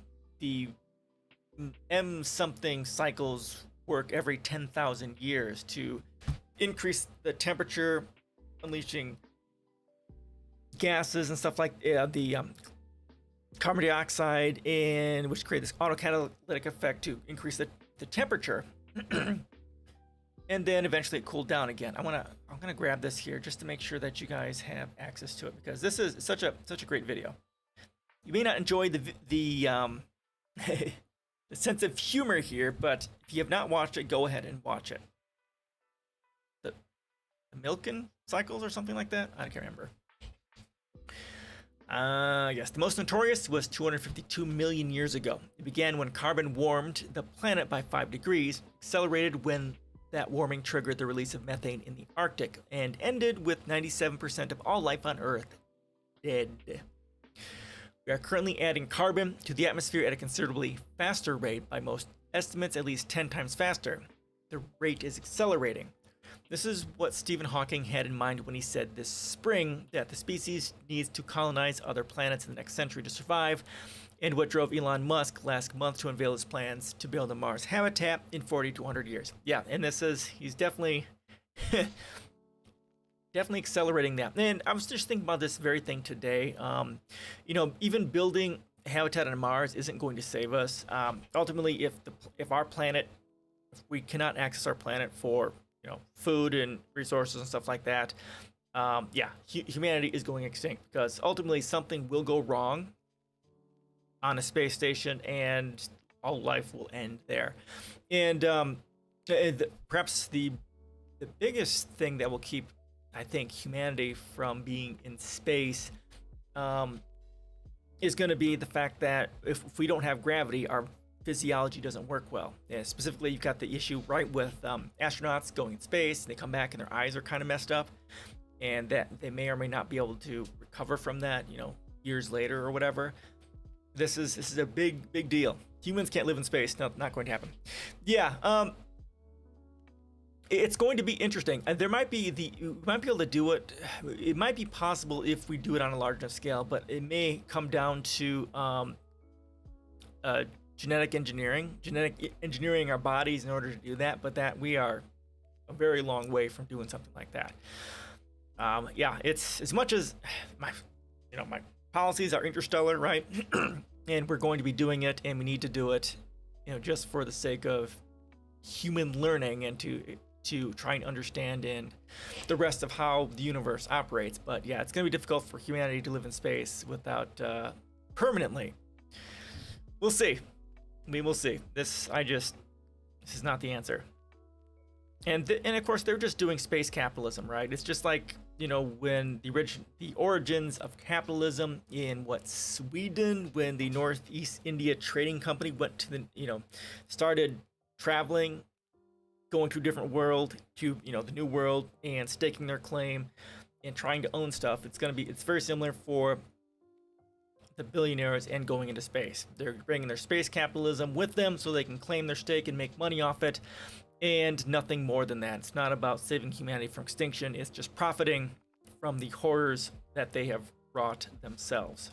[SPEAKER 1] M something cycles work every 10,000 years to increase the temperature, unleashing gases and stuff like the carbon dioxide, and which create this autocatalytic effect to increase the temperature. And then eventually it cooled down again. I'm gonna grab this here just to make sure that you guys have access to it, because this is such a great video. You may not enjoy the sense of humor here, but if you have not watched it, go ahead and watch it. The Milken cycles or something like that? I can't remember. Yes, the most notorious was 252 million years ago. It began when carbon warmed the planet by 5 degrees, accelerated when that warming triggered the release of methane in the Arctic, and ended with 97% of all life on Earth dead. We are currently adding carbon to the atmosphere at a considerably faster rate, by most estimates at least 10 times faster. The rate is accelerating. This is what Stephen Hawking had in mind when he said this spring that the species needs to colonize other planets in the next century to survive, and what drove Elon Musk last month to unveil his plans to build a Mars habitat in 40 to 100 years. Yeah, and he's definitely definitely accelerating that. And I was just thinking about this very thing today. Even building a habitat on Mars isn't going to save us. Ultimately, if our planet, if we cannot access our planet for food and resources and stuff like that, humanity is going extinct, because ultimately something will go wrong on a space station and all life will end there. And perhaps the biggest thing that will keep, I think, humanity from being in space is going to be the fact that if we don't have gravity, our physiology doesn't work well. Yeah, specifically, you've got the issue right with astronauts going in space. They come back and their eyes are kind of messed up, and that they may or may not be able to recover from that, years later or whatever. This is a big deal. Humans can't live in space. No, not going to happen. Yeah. It's going to be interesting. We might be able to do it. It might be possible if we do it on a large enough scale, but it may come down to genetic engineering our bodies in order to do that. But that we are a very long way from doing something like that. It's as much as my policies are interstellar, right? And we're going to be doing it, and we need to do it, just for the sake of human learning and to try and understand in the rest of how the universe operates. But yeah, it's going to be difficult for humanity to live in space without permanently. We'll see. We'll see. This is not the answer. And of course, they're just doing space capitalism, right? It's just like, when the origins of capitalism in Sweden, when the Northeast India Trading Company went to started traveling, going to a different world, to the new world, and staking their claim and trying to own stuff. It's very similar for the billionaires and going into space. They're bringing their space capitalism with them so they can claim their stake and make money off it, and nothing more than that. It's not about saving humanity from extinction. It's just profiting from the horrors that they have wrought themselves.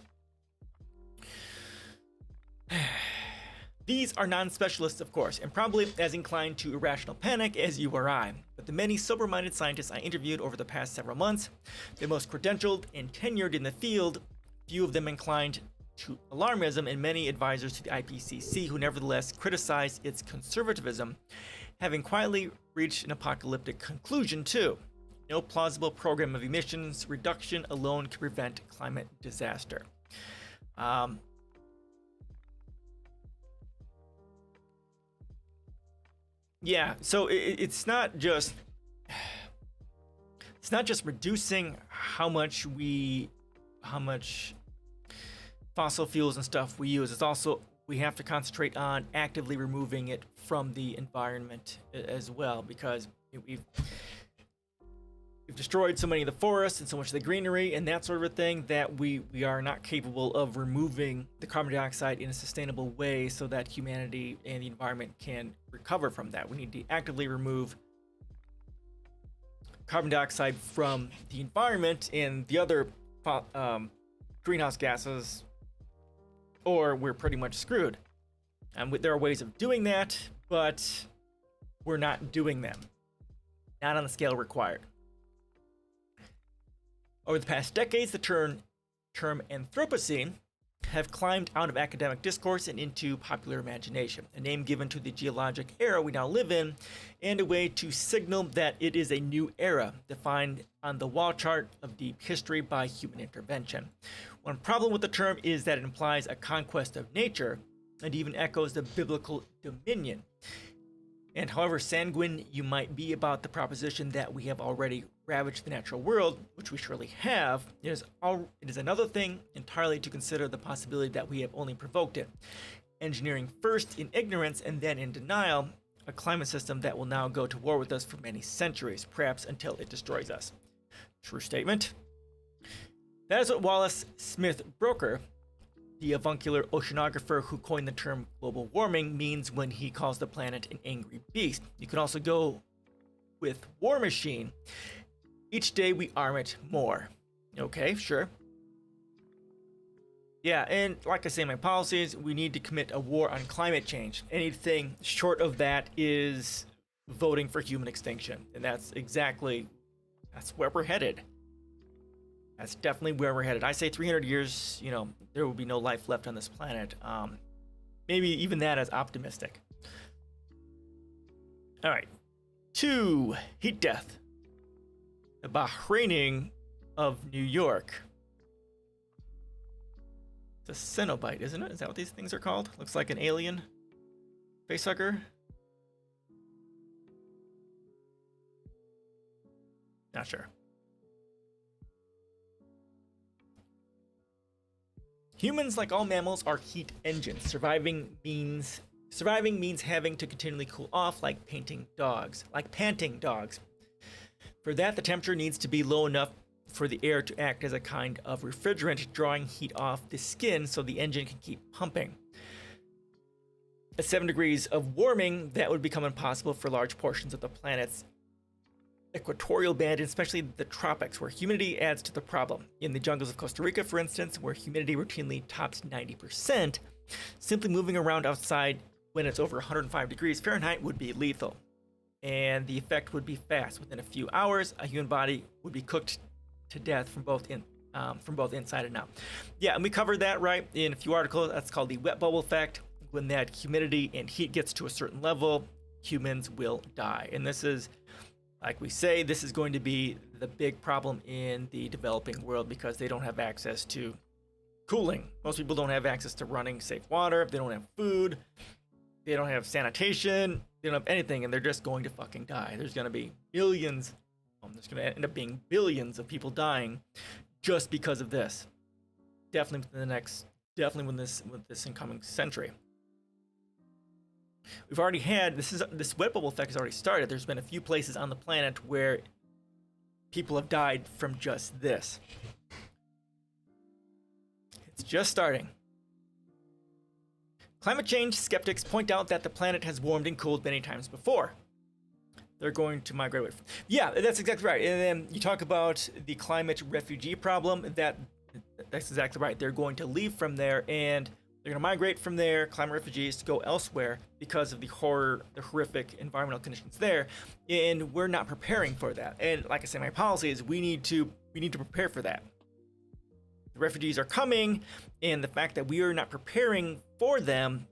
[SPEAKER 1] These are non-specialists, of course, and probably as inclined to irrational panic as you or I. But the many sober-minded scientists I interviewed over the past several months, the most credentialed and tenured in the field, few of them inclined to alarmism, and many advisors to the IPCC who nevertheless criticize its conservatism, having quietly reached an apocalyptic conclusion too. No plausible program of emissions reduction alone can prevent climate disaster. So it's not just reducing how much fossil fuels and stuff we use. It's also, we have to concentrate on actively removing it from the environment as well, because we've destroyed so many of the forests and so much of the greenery and that sort of thing that we are not capable of removing the carbon dioxide in a sustainable way so that humanity and the environment can recover from that. We need to actively remove carbon dioxide from the environment and the other greenhouse gases, or we're pretty much screwed. And there are ways of doing that, but we're not doing them. Not on the scale required. Over the past decades, the term Anthropocene have climbed out of academic discourse and into popular imagination, a name given to the geologic era we now live in, and a way to signal that it is a new era, defined on the wall chart of deep history by human intervention. One problem with the term is that it implies a conquest of nature and even echoes the biblical dominion. And however sanguine you might be about the proposition that we have already ravaged the natural world, which we surely have, it is another thing entirely to consider the possibility that we have only provoked it. Engineering first in ignorance and then in denial, a climate system that will now go to war with us for many centuries, perhaps until it destroys us. True statement. That is what Wallace Smith Broker, the avuncular oceanographer who coined the term global warming, means when he calls the planet an angry beast. You can also go with war machine. Each day we arm it more. Okay, sure. Yeah, and like I say in my policies, we need to commit a war on climate change. Anything short of that is voting for human extinction. And that's where we're headed. That's definitely where we're headed. I say 300 years, there will be no life left on this planet. Maybe even that is optimistic. All right. 2, heat death. The Bahraining of New York. It's a Cenobite, isn't it? Is that what these things are called? Looks like an alien facehugger. Not sure. Humans, like all mammals, are heat engines. Surviving means having to continually cool off, like panting dogs. For that, the temperature needs to be low enough for the air to act as a kind of refrigerant, drawing heat off the skin so the engine can keep pumping. At 7 degrees of warming, that would become impossible for large portions of the planet's equatorial band, especially the tropics, where humidity adds to the problem. In the jungles of Costa Rica, for instance, where humidity routinely tops 90%, simply moving around outside when it's over 105 degrees Fahrenheit would be lethal. And the effect would be fast. Within a few hours, a human body would be cooked to death from both inside and out. Yeah, and we covered that, right, in a few articles. That's called the wet bubble effect. When that humidity and heat gets to a certain level, humans will die. And this is, like we say, this is going to be the big problem in the developing world because they don't have access to cooling. Most people don't have access to running safe water. They don't have food. They don't have sanitation. They don't have anything, and they're just going to fucking die. There's going to be millions. There's going to end up being billions of people dying just because of this. Definitely within this incoming century. We've already had this wet bubble effect has already started. There's been a few places on the planet where people have died from just this. It's just starting. Climate change skeptics point out that the planet has warmed and cooled many times before. They're going to migrate away. Yeah, that's exactly right. And then you talk about the climate refugee problem. That's exactly right. They're going to leave from there and they're going to migrate from there, climate refugees, to go elsewhere because of the horrific environmental conditions there. And we're not preparing for that. And like I said, my policy is we need to prepare for that. The refugees are coming, and the fact that we are not preparing for them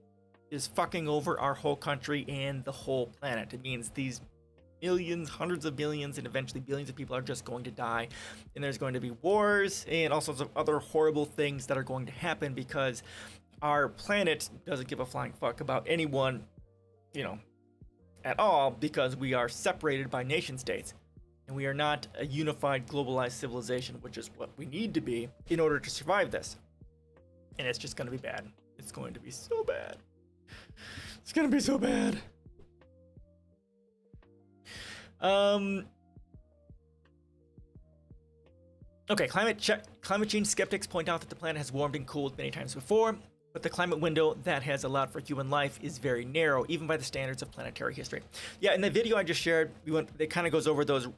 [SPEAKER 1] is fucking over our whole country and the whole planet. It means these millions, hundreds of millions, and eventually billions of people are just going to die. And there's going to be wars and all sorts of other horrible things that are going to happen because our planet doesn't give a flying fuck about anyone, at all, because we are separated by nation states. And we are not a unified, globalized civilization, which is what we need to be in order to survive this. And it's just going to be bad. It's going to be so bad. It's going to be so bad. Okay, climate change skeptics point out that the planet has warmed and cooled many times before, but the climate window that has allowed for human life is very narrow, even by the standards of planetary history. Yeah, in the video I just shared, it kind of goes over those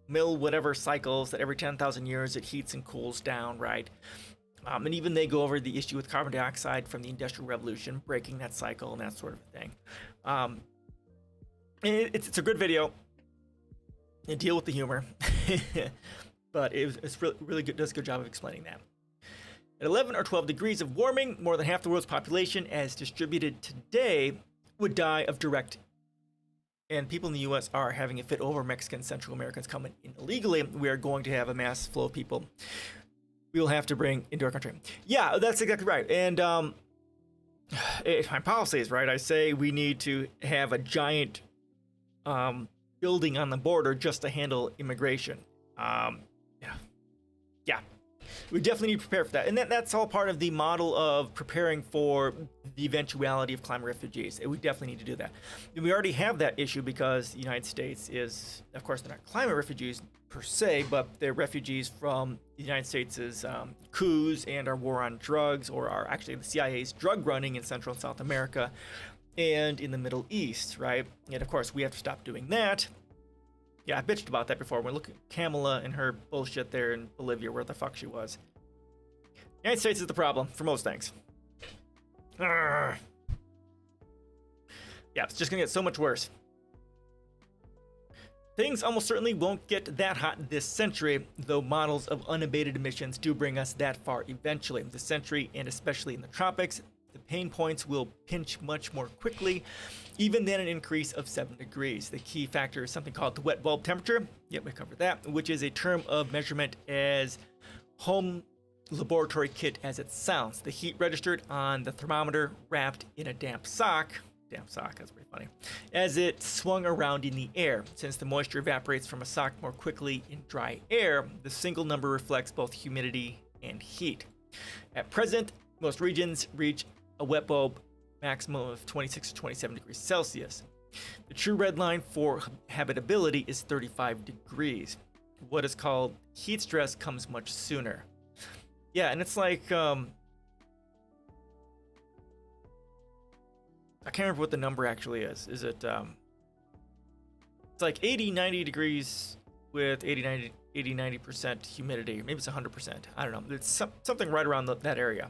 [SPEAKER 1] whatever cycles that every 10,000 years it heats and cools down, right? And even they go over the issue with carbon dioxide from the Industrial Revolution, breaking that cycle and that sort of thing. It's a good video. They deal with the humor, but it's really good. Does a good job of explaining that. At 11 or 12 degrees of warming, more than half the world's population, as distributed today, would die of direct. And people in the U.S. are having a fit over Mexicans, Central Americans coming in illegally. We are going to have a mass flow of people we will have to bring into our country. Yeah, that's exactly right. And if my policy is right, I say we need to have a giant building on the border just to handle immigration. Yeah, yeah, we definitely need to prepare for that, and that's all part of the model of preparing for the eventuality of climate refugees. We definitely need to do that. And we already have that issue because the United States is, of course, they're not climate refugees per se, but they're refugees from the United States' coups and our war on drugs, or our actually the CIA's drug running in Central and South America and in the Middle East, right? And of course, we have to stop doing that. Yeah, I bitched about that before. When look at Kamala and her bullshit there in Bolivia, where the fuck she was. The United States is the problem for most things. Urgh. Yeah, it's just gonna get so much worse. Things almost certainly won't get that hot this century, though models of unabated emissions do bring us that far eventually. This century, and especially in the tropics, the pain points will pinch much more quickly, even than an increase of 7 degrees. The key factor is something called the wet bulb temperature. Yep, we covered that, which is a term of measurement as home laboratory kit as it sounds. The heat registered on the thermometer wrapped in a damp sock, that's pretty funny, as it swung around in the air. Since the moisture evaporates from a sock more quickly in dry air, the single number reflects both humidity and heat. At present, most regions reach a wet bulb maximum of 26 to 27 degrees Celsius. The true red line for habitability is 35 degrees. What is called heat stress comes much sooner. Yeah, and it's like, I can't remember what the number actually is. Is it, it's like 80, 90 degrees with 80, 90% humidity. Maybe it's 100%. I don't know. It's something right around that area.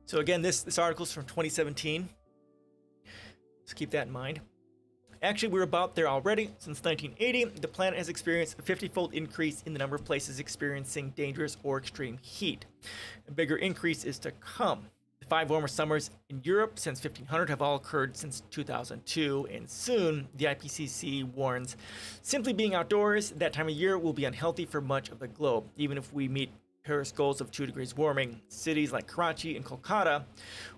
[SPEAKER 1] So again, this article is from 2017. Let's keep that in mind. Actually, we're about there already. Since 1980, the planet has experienced a 50-fold increase in the number of places experiencing dangerous or extreme heat. A bigger increase is to come. The 5 warmer summers in Europe since 1500 have all occurred since 2002, and soon, the IPCC warns, simply being outdoors that time of year will be unhealthy for much of the globe. Even if we meet Paris goals of 2 degrees warming, cities like Karachi and Kolkata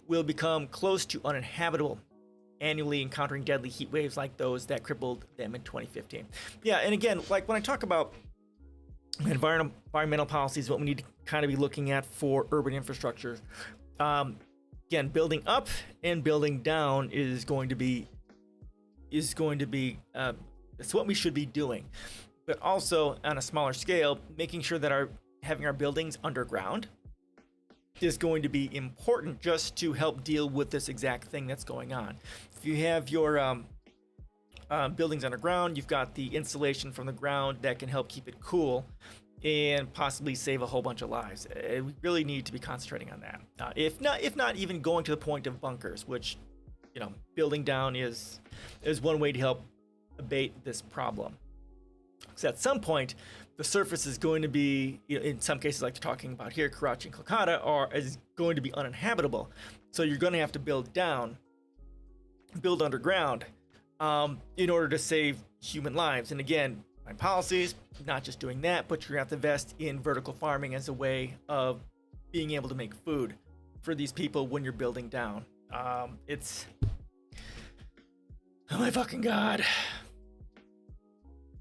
[SPEAKER 1] will become close to uninhabitable, annually encountering deadly heat waves like those that crippled them in 2015. Yeah, and again, like when I talk about environmental policies, what we need to kind of be looking at for urban infrastructure, again, building up and building down is going to be that's what we should be doing. But also on a smaller scale, making sure that having our buildings underground is going to be important just to help deal with this exact thing that's going on. If you have your buildings underground, you've got the insulation from the ground that can help keep it cool and possibly save a whole bunch of lives. We really need to be concentrating on that. If not even going to the point of bunkers, which, you know, building down is one way to help abate this problem. Because at some point, the surface is going to be, you know, in some cases like they're talking about here, Karachi and Kolkata, is going to be uninhabitable. So you're going to have to build underground in order to save human lives. And again, my policies, not just doing that, but you're going to have to invest in vertical farming as a way of being able to make food for these people when you're building down. Oh my fucking God.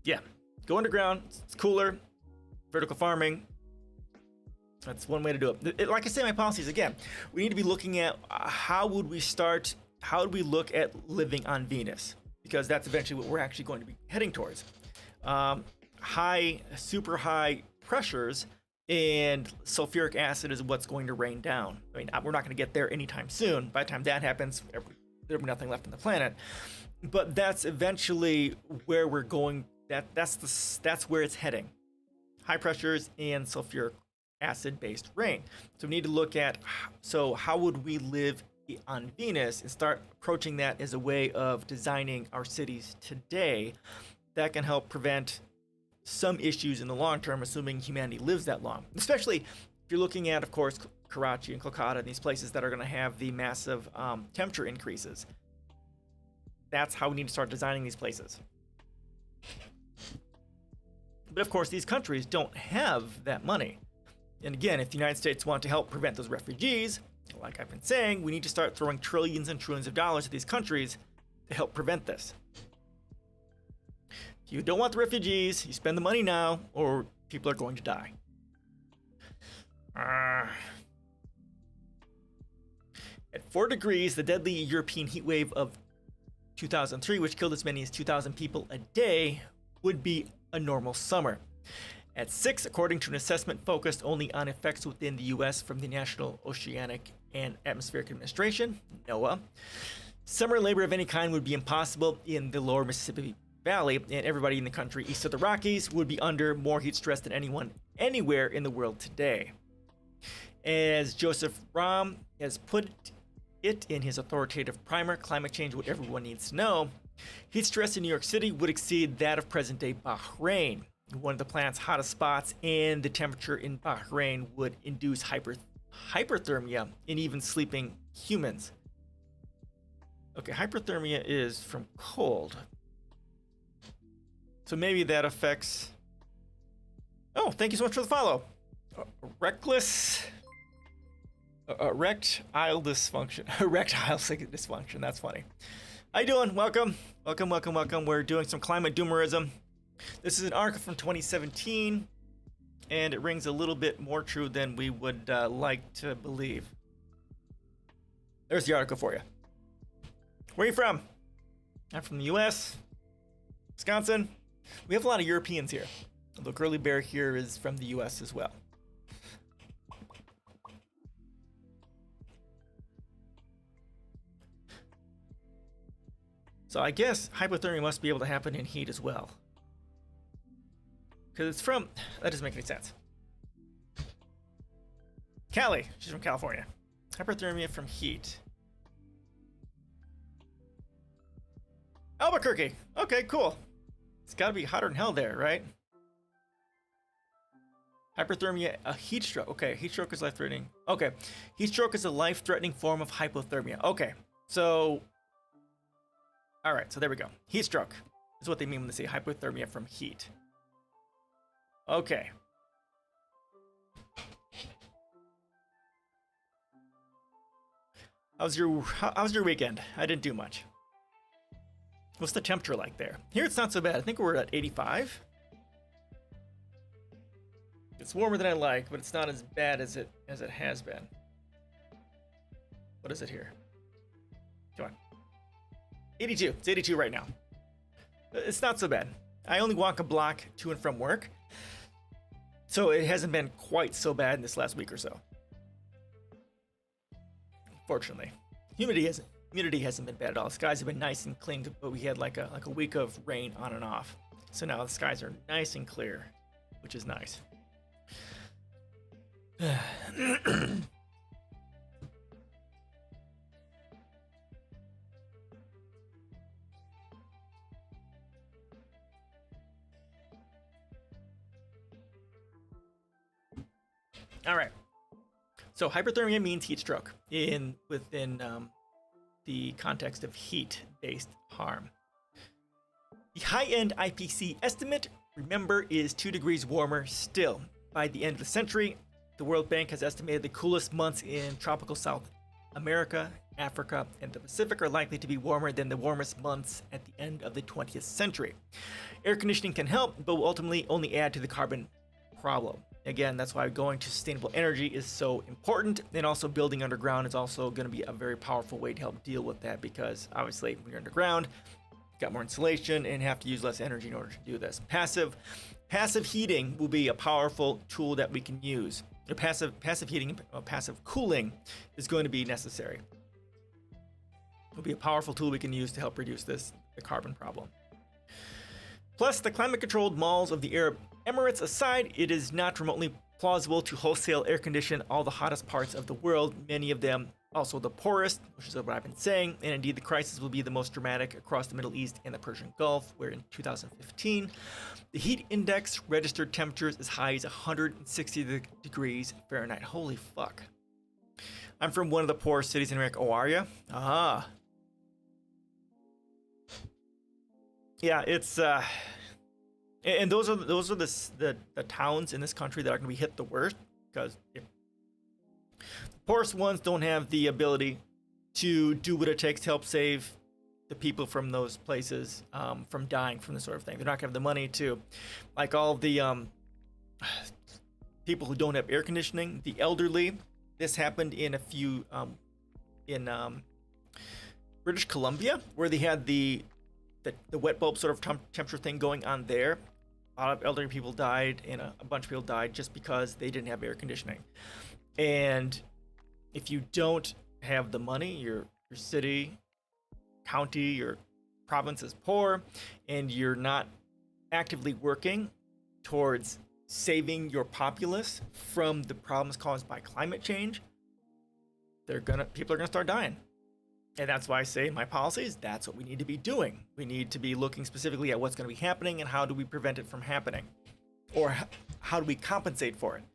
[SPEAKER 1] Yeah. Go underground, it's cooler, vertical farming. That's one way to do it. Like I say, my policies, again, we need to be looking at how would we look at living on Venus? Because that's eventually what we're actually going to be heading towards. Super high pressures and sulfuric acid is what's going to rain down. I mean, we're not going to get there anytime soon. By the time that happens, there'll be nothing left on the planet. But that's eventually where we're going. That's where it's heading. High pressures and sulfuric acid based rain. So we need to look at, so how would we live on Venus and start approaching that as a way of designing our cities today that can help prevent some issues in the long term, assuming humanity lives that long. Especially if you're looking at, of course, Karachi and Kolkata and these places that are going to have the massive temperature increases. That's how we need to start designing these places. But of course, these countries don't have that money. And again, if the United States want to help prevent those refugees, like I've been saying, we need to start throwing trillions and trillions of dollars at these countries to help prevent this. If you don't want the refugees, you spend the money now, or people are going to die. At 4 degrees, the deadly European heat wave of 2003, which killed as many as 2,000 people a day, would be a normal summer. At 6, according to an assessment focused only on effects within the U.S. from the National Oceanic and Atmospheric Administration, NOAA, summer labor of any kind would be impossible in the lower Mississippi Valley, and everybody in the country east of the Rockies would be under more heat stress than anyone anywhere in the world today. As Joseph Rahm has put it in his authoritative primer, Climate Change, What Everyone Needs to Know, heat stress in New York City would exceed that of present-day Bahrain, one of the planet's hottest spots, and the temperature in Bahrain would induce hyperthermia in even sleeping humans. Okay, hyperthermia is from cold. So maybe that affects... Oh, thank you so much for the follow. Erectile dysfunction. That's funny. How you doing? Welcome. We're doing some climate doomerism. This is an article from 2017, and it rings a little bit more true than we would like to believe. There's the article for you. Where are you from? I'm from the U.S., Wisconsin. We have a lot of Europeans here. Although Curly Bear here is from the U.S. as well. So I guess hypothermia must be able to happen in heat as well. Because it's from... That doesn't make any sense. Callie. She's from California. Hyperthermia from heat. Albuquerque. Okay, cool. It's got to be hotter than hell there, right? Hyperthermia, a heat stroke. Okay, heat stroke is life-threatening. Okay, heat stroke is a life-threatening form of hypothermia. Okay, so... All right, so there we go. Heat stroke is what they mean when they say hypothermia from heat. Okay. How's your weekend? I didn't do much. What's the temperature like there? Here it's not so bad. I think we're at 85. It's warmer than I like, but it's not as bad as it has been. What is it here? Come on. 82. It's 82 right now. It's not so bad. I only walk a block to and from work, so it hasn't been quite so bad in this last week or so. Fortunately, humidity hasn't been bad at all. The skies have been nice and clean, but we had like a week of rain on and off. So now the skies are nice and clear, which is nice. All right. So hyperthermia means heat stroke within the context of heat-based harm. The high-end IPC estimate, remember, is 2 degrees warmer still. By the end of the century, the World Bank has estimated the coolest months in tropical South America, Africa, and the Pacific are likely to be warmer than the warmest months at the end of the 20th century. Air conditioning can help, but will ultimately only add to the carbon problem. Again, that's why going to sustainable energy is so important, and also building underground is also going to be a very powerful way to help deal with that, because obviously when you're underground, you've got more insulation and have to use less energy in order to do this. Passive heating will be a powerful tool that we can use. Passive heating, passive cooling is going to be necessary. It will be a powerful tool we can use to help reduce the carbon problem. Plus, the climate-controlled malls of the Arab Emirates aside, it is not remotely plausible to wholesale air condition all the hottest parts of the world, many of them also the poorest, which is what I've been saying, and indeed the crisis will be the most dramatic across the Middle East and the Persian Gulf, where in 2015, the heat index registered temperatures as high as 160 degrees Fahrenheit. Holy fuck. I'm from one of the poorest cities in America. Oh, are you? Ah. Yeah, it's and those are the towns in this country that are going to be hit the worst, because if the poorest ones don't have the ability to do what it takes to help save the people from those places from dying from this sort of thing. They're not gonna have the money to, like all of the people who don't have air conditioning, the elderly. This happened in a few in British Columbia, where they had the wet bulb sort of temperature thing going on there. A lot of elderly people died, and a bunch of people died just because they didn't have air conditioning. And if you don't have the money, your city, county, your province is poor, and you're not actively working towards saving your populace from the problems caused by climate change, people are gonna start dying. And that's why I say in my policies, that's what we need to be doing. We need to be looking specifically at what's going to be happening and how do we prevent it from happening, or how do we compensate for it.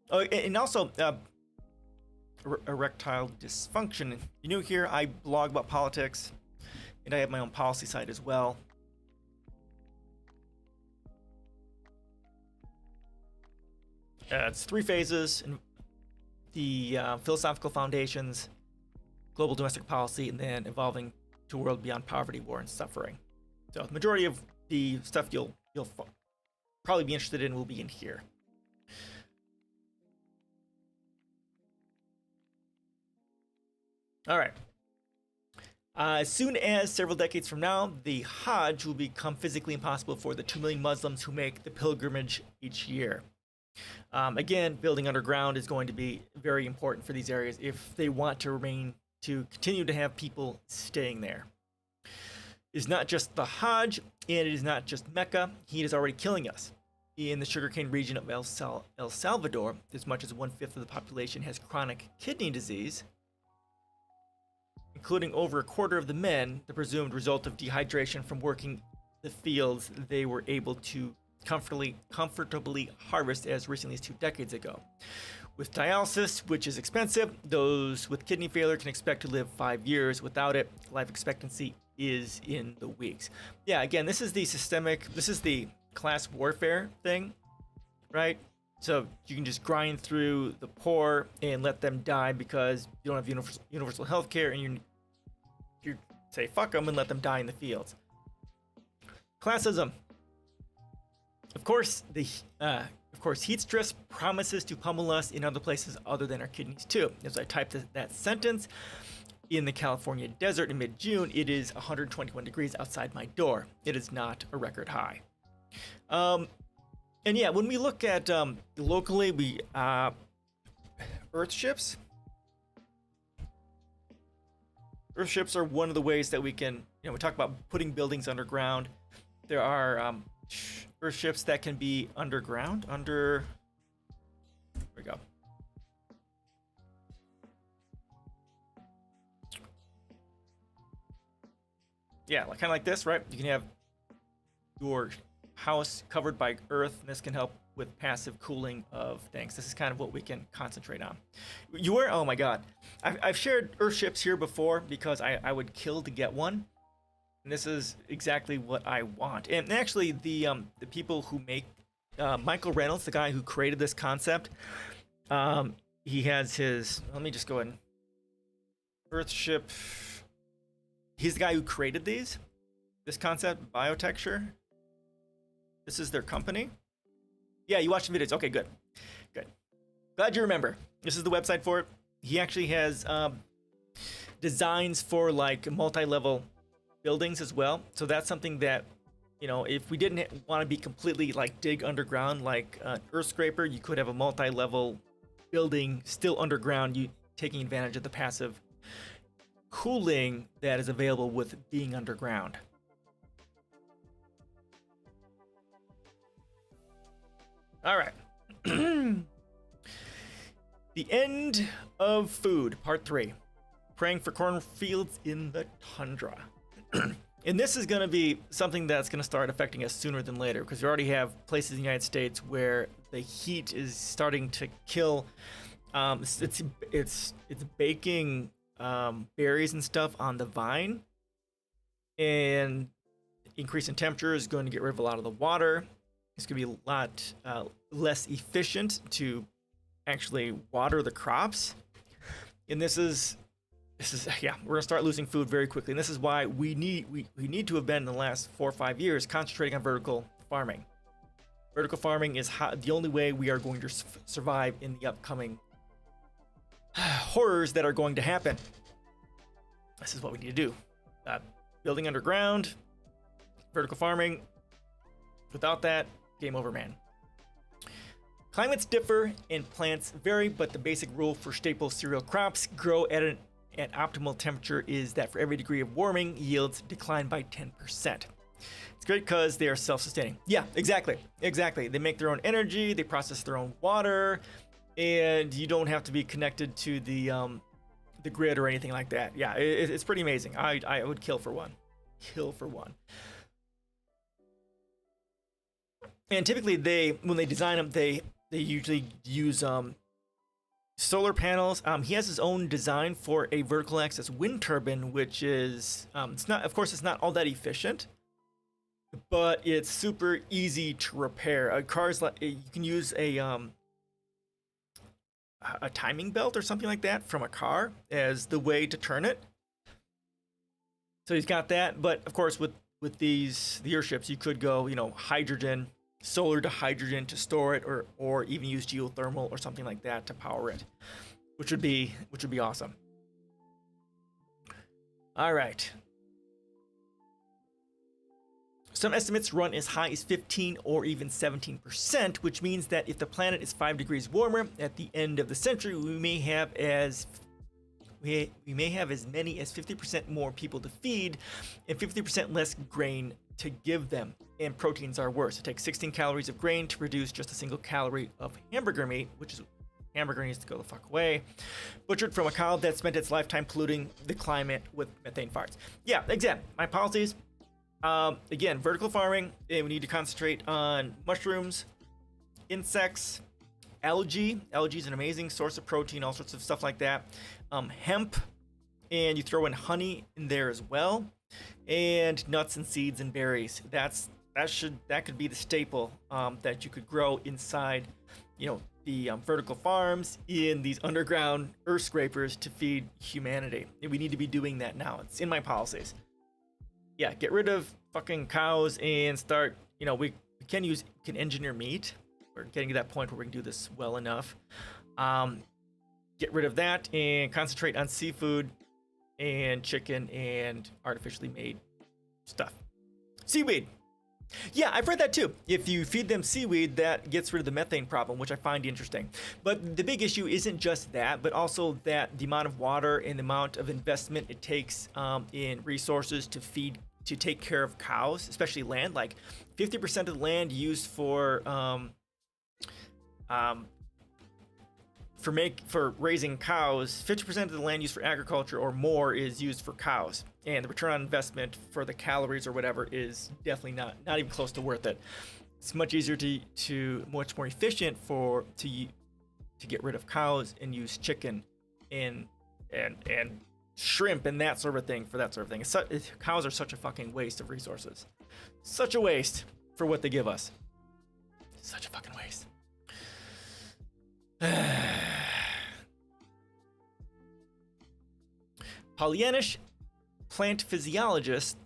[SPEAKER 1] Oh, and also erectile dysfunction. You know, here I blog about politics, and I have my own policy site as well. It's 3 phases, and the philosophical foundations, global domestic policy, and then evolving to a world beyond poverty, war, and suffering. So the majority of the stuff you'll probably be interested in will be in here. All right. As soon as several decades from now, the Hajj will become physically impossible for the 2 million Muslims who make the pilgrimage each year. Again, building underground is going to be very important for these areas if they want to continue to have people staying there. It's not just the Hajj, and it is not just Mecca. Heat is already killing us. In the sugarcane region of El Salvador, as much as 1/5 of the population has chronic kidney disease, including over a quarter of the men, the presumed result of dehydration from working the fields they were able to comfortably harvest as recently as 2 decades ago. With dialysis, which is expensive, those with kidney failure can expect to live 5 years. Without it, life expectancy is in the weeks. Yeah, again, this is the class warfare thing, right? So you can just grind through the poor and let them die because you don't have universal health care, and you say fuck them and let them die in the fields. Classism. Of course, heat stress promises to pummel us in other places other than our kidneys too. As I typed that sentence, in the California desert in mid-June, it is 121 degrees outside my door. It is not a record high. And yeah, when we look at locally, Earth ships are one of the ways that we can, we talk about putting buildings underground. There are Earth ships that can be underground, there we go. Yeah, kind of like this, right? You can have your house covered by earth, and this can help with passive cooling of things. This is kind of what we can concentrate on. Oh my god. I've shared Earth ships here before because I would kill to get one. And this is exactly what I want. And actually, the people who make Michael Reynolds, the guy who created this concept, he has his. Let me just go ahead. Earthship. He's the guy who created this concept, Biotexture. This is their company. Yeah, you watched the videos. Okay, good. Glad you remember. This is the website for it. He actually has designs for like multi-level buildings as well. So that's something that, if we didn't want to be completely like dig underground like an earth scraper, you could have a multi-level building still underground, you taking advantage of the passive cooling that is available with being underground. All right. The end of food, part 3. Praying for cornfields in the tundra. And this is going to be something that's going to start affecting us sooner than later, because we already have places in the United States where the heat is starting to kill. It's baking berries and stuff on the vine, and increase in temperature is going to get rid of a lot of the water. It's going to be a lot less efficient to actually water the crops. And this is yeah, we're gonna start losing food very quickly. And this is why we need to have been in the last 4 or 5 years concentrating on vertical farming. Vertical farming is the only way we are going to survive in the upcoming horrors that are going to happen. This is what we need to do. Building underground, vertical farming. Without that, game over, man. Climates differ and plants vary, but the basic rule for staple cereal crops grow at optimal temperature is that for every degree of warming, yields decline by 10%. It's great because they are self-sustaining. Yeah, exactly. They make their own energy, they process their own water, and you don't have to be connected to the grid or anything like that. Yeah, it's pretty amazing. I would kill for one. And typically when they design them, they usually use solar panels. He has his own design for a vertical axis wind turbine, which is it's not all that efficient, but it's super easy to repair. Cars, like, you can use a timing belt or something like that from a car as the way to turn it. So he's got that, but of course with the airships, you could go, hydrogen, solar to hydrogen to store it, or even use geothermal or something like that to power it, which would be awesome. All right. Some estimates run as high as 15 or even 17%, which means that if the planet is 5 degrees warmer at the end of the century, we may have as many as 50% more people to feed and 50% less grain to give them. And proteins are worse. It takes 16 calories of grain to produce just a single calorie of hamburger meat, which is hamburger needs to go the fuck away. Butchered from a cow that spent its lifetime polluting the climate with methane farts. Yeah, exactly. My policies. Again, vertical farming, and we need to concentrate on mushrooms, insects, algae. Algae is an amazing source of protein, all sorts of stuff like that. Hemp, and you throw in honey in there as well, and nuts and seeds and berries. That could be the staple that you could grow inside, the vertical farms in these underground earth scrapers to feed humanity. And we need to be doing that now. It's in my policies. Yeah, get rid of fucking cows and start, we can engineer meat. We're getting to that point where we can do this well enough. Get rid of that and concentrate on seafood and chicken and artificially made stuff. Seaweed. Yeah, I've read that too. If you feed them seaweed, that gets rid of the methane problem, which I find interesting. But the big issue isn't just that, but also that the amount of water and the amount of investment it takes in resources to take care of cows, especially land. Like 50% of the land used for raising cows, 50% of the land used for agriculture or more is used for cows, and the return on investment for the calories or whatever is definitely not even close to worth it. It's much easier much more efficient to get rid of cows and use chicken and shrimp and that sort of thing for that sort of thing. Cows are such a fucking waste of resources, such a waste for what they give us, such a fucking waste. Pollyannish plant physiologists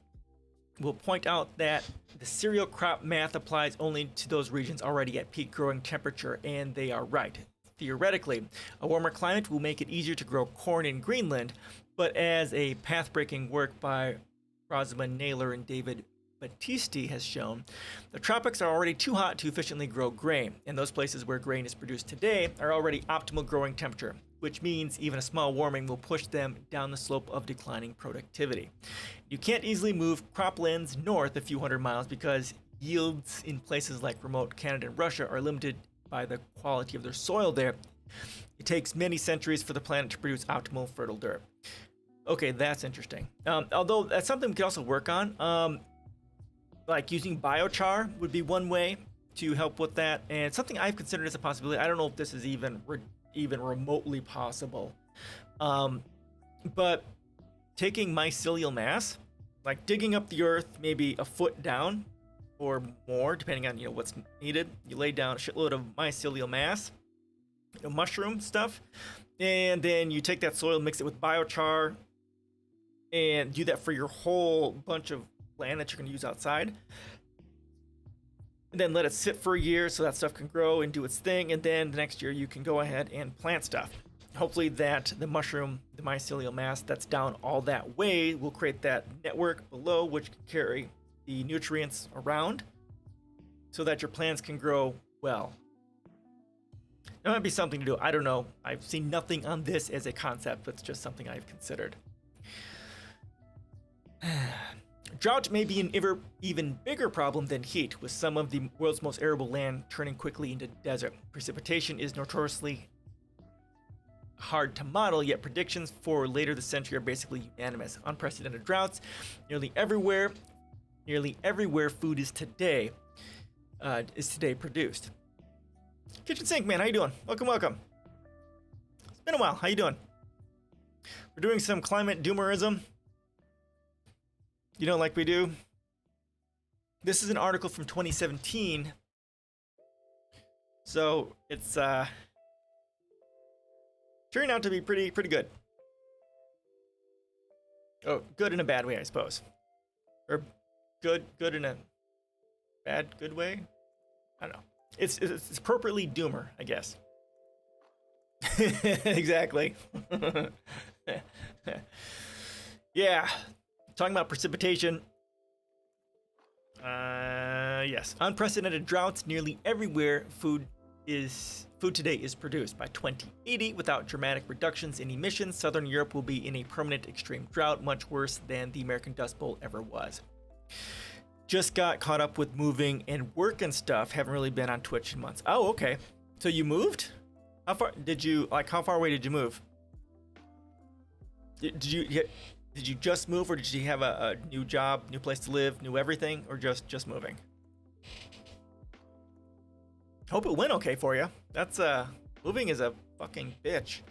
[SPEAKER 1] will point out that the cereal crop math applies only to those regions already at peak growing temperature, and they are right. Theoretically, a warmer climate will make it easier to grow corn in Greenland, but as a path-breaking work by Rosamund Naylor and David Battisti has shown, the tropics are already too hot to efficiently grow grain, and those places where grain is produced today are already optimal growing temperature, which means even a small warming will push them down the slope of declining productivity. You can't easily move croplands north a few hundred miles because yields in places like remote Canada and Russia are limited by the quality of their soil there. It takes many centuries for the planet to produce optimal fertile dirt. Okay, that's interesting. Although that's something we could also work on. Like using biochar would be one way to help with that, and something I've considered as a possibility. I don't know if this is even remotely possible, but taking mycelial mass, like digging up the earth maybe a foot down or more, depending on what's needed. You lay down a shitload of mycelial mass, mushroom stuff, and then you take that soil, mix it with biochar, and do that for your whole bunch of land that you're going to use outside. And then let it sit for a year so that stuff can grow and do its thing, and then the next year you can go ahead and plant stuff. Hopefully that the mushroom, the mycelial mass that's down all that way will create that network below which can carry the nutrients around so that your plants can grow well. That might be something to do. I don't know. I've seen nothing on this as a concept, but it's just something I've considered. Drought may be an even bigger problem than heat, with some of the world's most arable land turning quickly into desert. Precipitation is notoriously hard to model, yet predictions for later this century are basically unanimous. Unprecedented droughts nearly everywhere food is today produced. Kitchen Sink, man, how you doing? Welcome. It's been a while. How you doing? We're doing some climate doomerism. You know, like we do. This is an article from 2017. So it's turning out to be pretty good. Oh, good in a bad way, I suppose. Or good in a good way? I don't know. It's appropriately doomer, I guess. Exactly. Yeah. Talking about precipitation. Yes. Unprecedented droughts nearly everywhere food today is produced. By 2080, without dramatic reductions in emissions, Southern Europe will be in a permanent extreme drought, much worse than the American Dust Bowl ever was. Just got caught up with moving and work and stuff. Haven't really been on Twitch in months. Oh, okay. So you moved? How far away did you move? Did you just move, or did you have a new job, new place to live, new everything, or just moving? Hope it went okay for you. That's moving is a fucking bitch.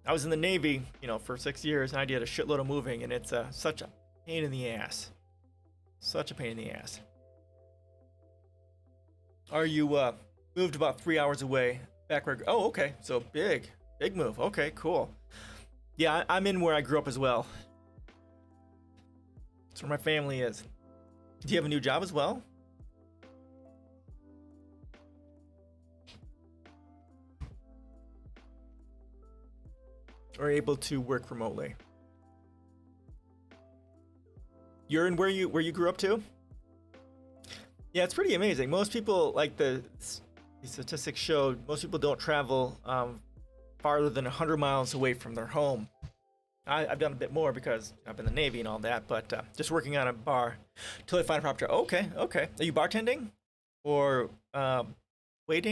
[SPEAKER 1] I was in the Navy, for 6 years, and I did a shitload of moving, and it's such a pain in the ass. Such a pain in the ass. Are you moved about 3 hours away? Back where? Oh, okay. So big move. Okay, cool. Yeah, I'm in where I grew up as well. That's where my family is. Do you have a new job as well? Or able to work remotely? You're in where you grew up too? Yeah, it's pretty amazing. Most people, like the statistics show, most people don't travel farther than 100 miles away from their home. I've done a bit more because I've been in the Navy and all that, but just working on a bar till I find a proper job. Okay. Are you bartending or wait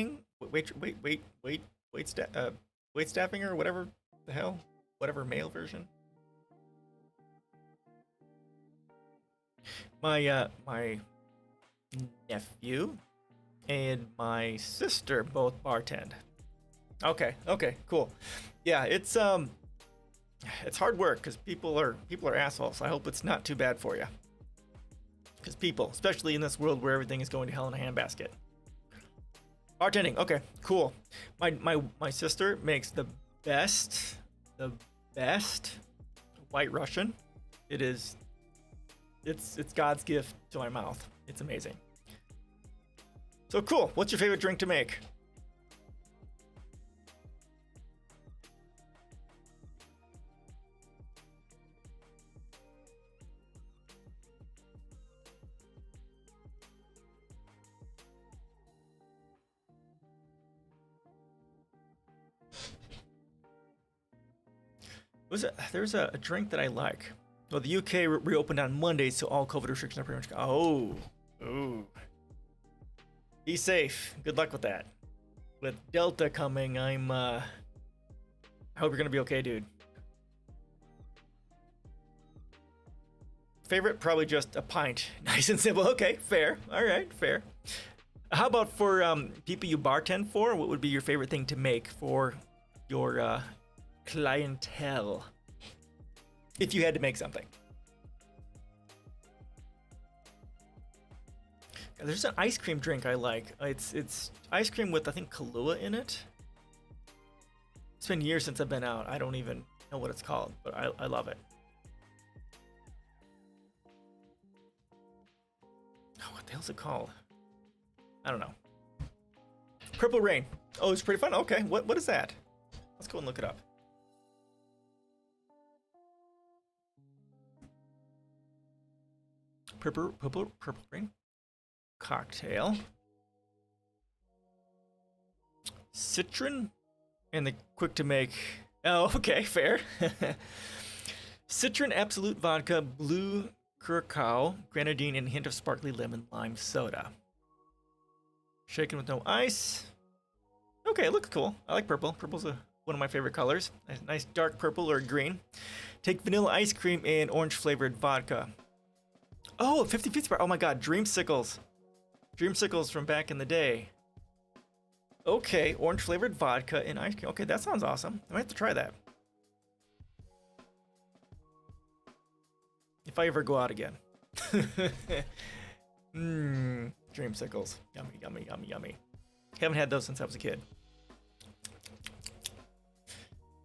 [SPEAKER 1] staffing or whatever the hell, whatever male version? My nephew and my sister both bartend. Okay, cool. Yeah, it's hard work because people are assholes. I hope it's not too bad for you. Because people, especially in this world where everything is going to hell in a handbasket. Bartending, okay, cool. My sister makes the best White Russian. It's God's gift to my mouth. It's amazing. So cool. What's your favorite drink to make? There's a drink that I like. Well, the UK reopened on Monday, so all COVID restrictions are pretty much gone. Oh. Be safe. Good luck with that. With Delta coming, I hope you're gonna be okay, dude. Favorite? Probably just a pint. Nice and simple. Okay, fair. All right, fair. How about for people you bartend for? What would be your favorite thing to make for your clientele? If you had to make something. There's an ice cream drink I like. It's ice cream with, I think, Kahlua in it. It's been years since I've been out. I don't even know what it's called, but I love it. Oh, what the hell's it called? I don't know. Purple Rain. Oh, it's pretty fun. Okay, what is that? Let's go and look it up. Purple Rain cocktail. Citron and the quick to make. Oh, okay, fair. Citron Absolute Vodka, Blue Curacao, Grenadine, and a hint of sparkly lemon lime soda. Shaken with no ice. Okay, it looks cool. I like purple. Purple's one of my favorite colors. Nice dark purple or green. Take vanilla ice cream and orange flavored vodka. Oh, 50-50 bar. Oh my god, Dreamsicles. Dreamsicles from back in the day. Okay, orange flavored vodka and ice cream. Okay, that sounds awesome. I might have to try that. If I ever go out again. Dreamsicles. Yummy, yummy, yummy, yummy. Haven't had those since I was a kid.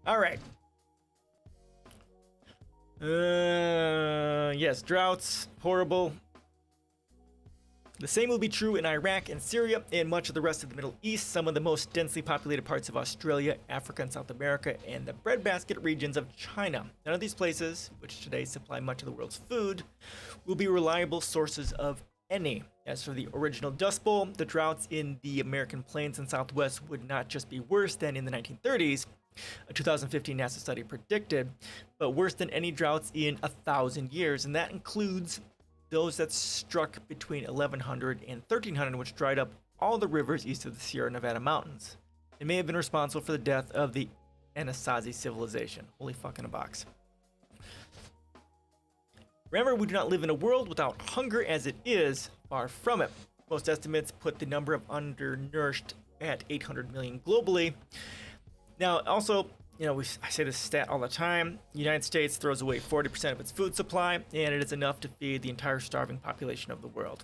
[SPEAKER 1] All right. Yes, droughts, horrible. The same will be true in Iraq and Syria and much of the rest of the Middle East, some of the most densely populated parts of Australia, Africa, and South America, and the breadbasket regions of China. None of these places, which today supply much of the world's food, will be reliable sources of any. As for the original Dust Bowl, the droughts in the American plains and Southwest would not just be worse than in the 1930s, a 2015 NASA study predicted, but worse than any droughts in 1,000 years, and that includes those that struck between 1100 and 1300, which dried up all the rivers east of the Sierra Nevada mountains. It may have been responsible for the death of the Anasazi civilization. Holy fuck in a box. Remember, we do not live in a world without hunger as it is, far from it. Most estimates put the number of undernourished at 800 million globally. Now, also, I say this stat all the time. The United States throws away 40% of its food supply, and it is enough to feed the entire starving population of the world.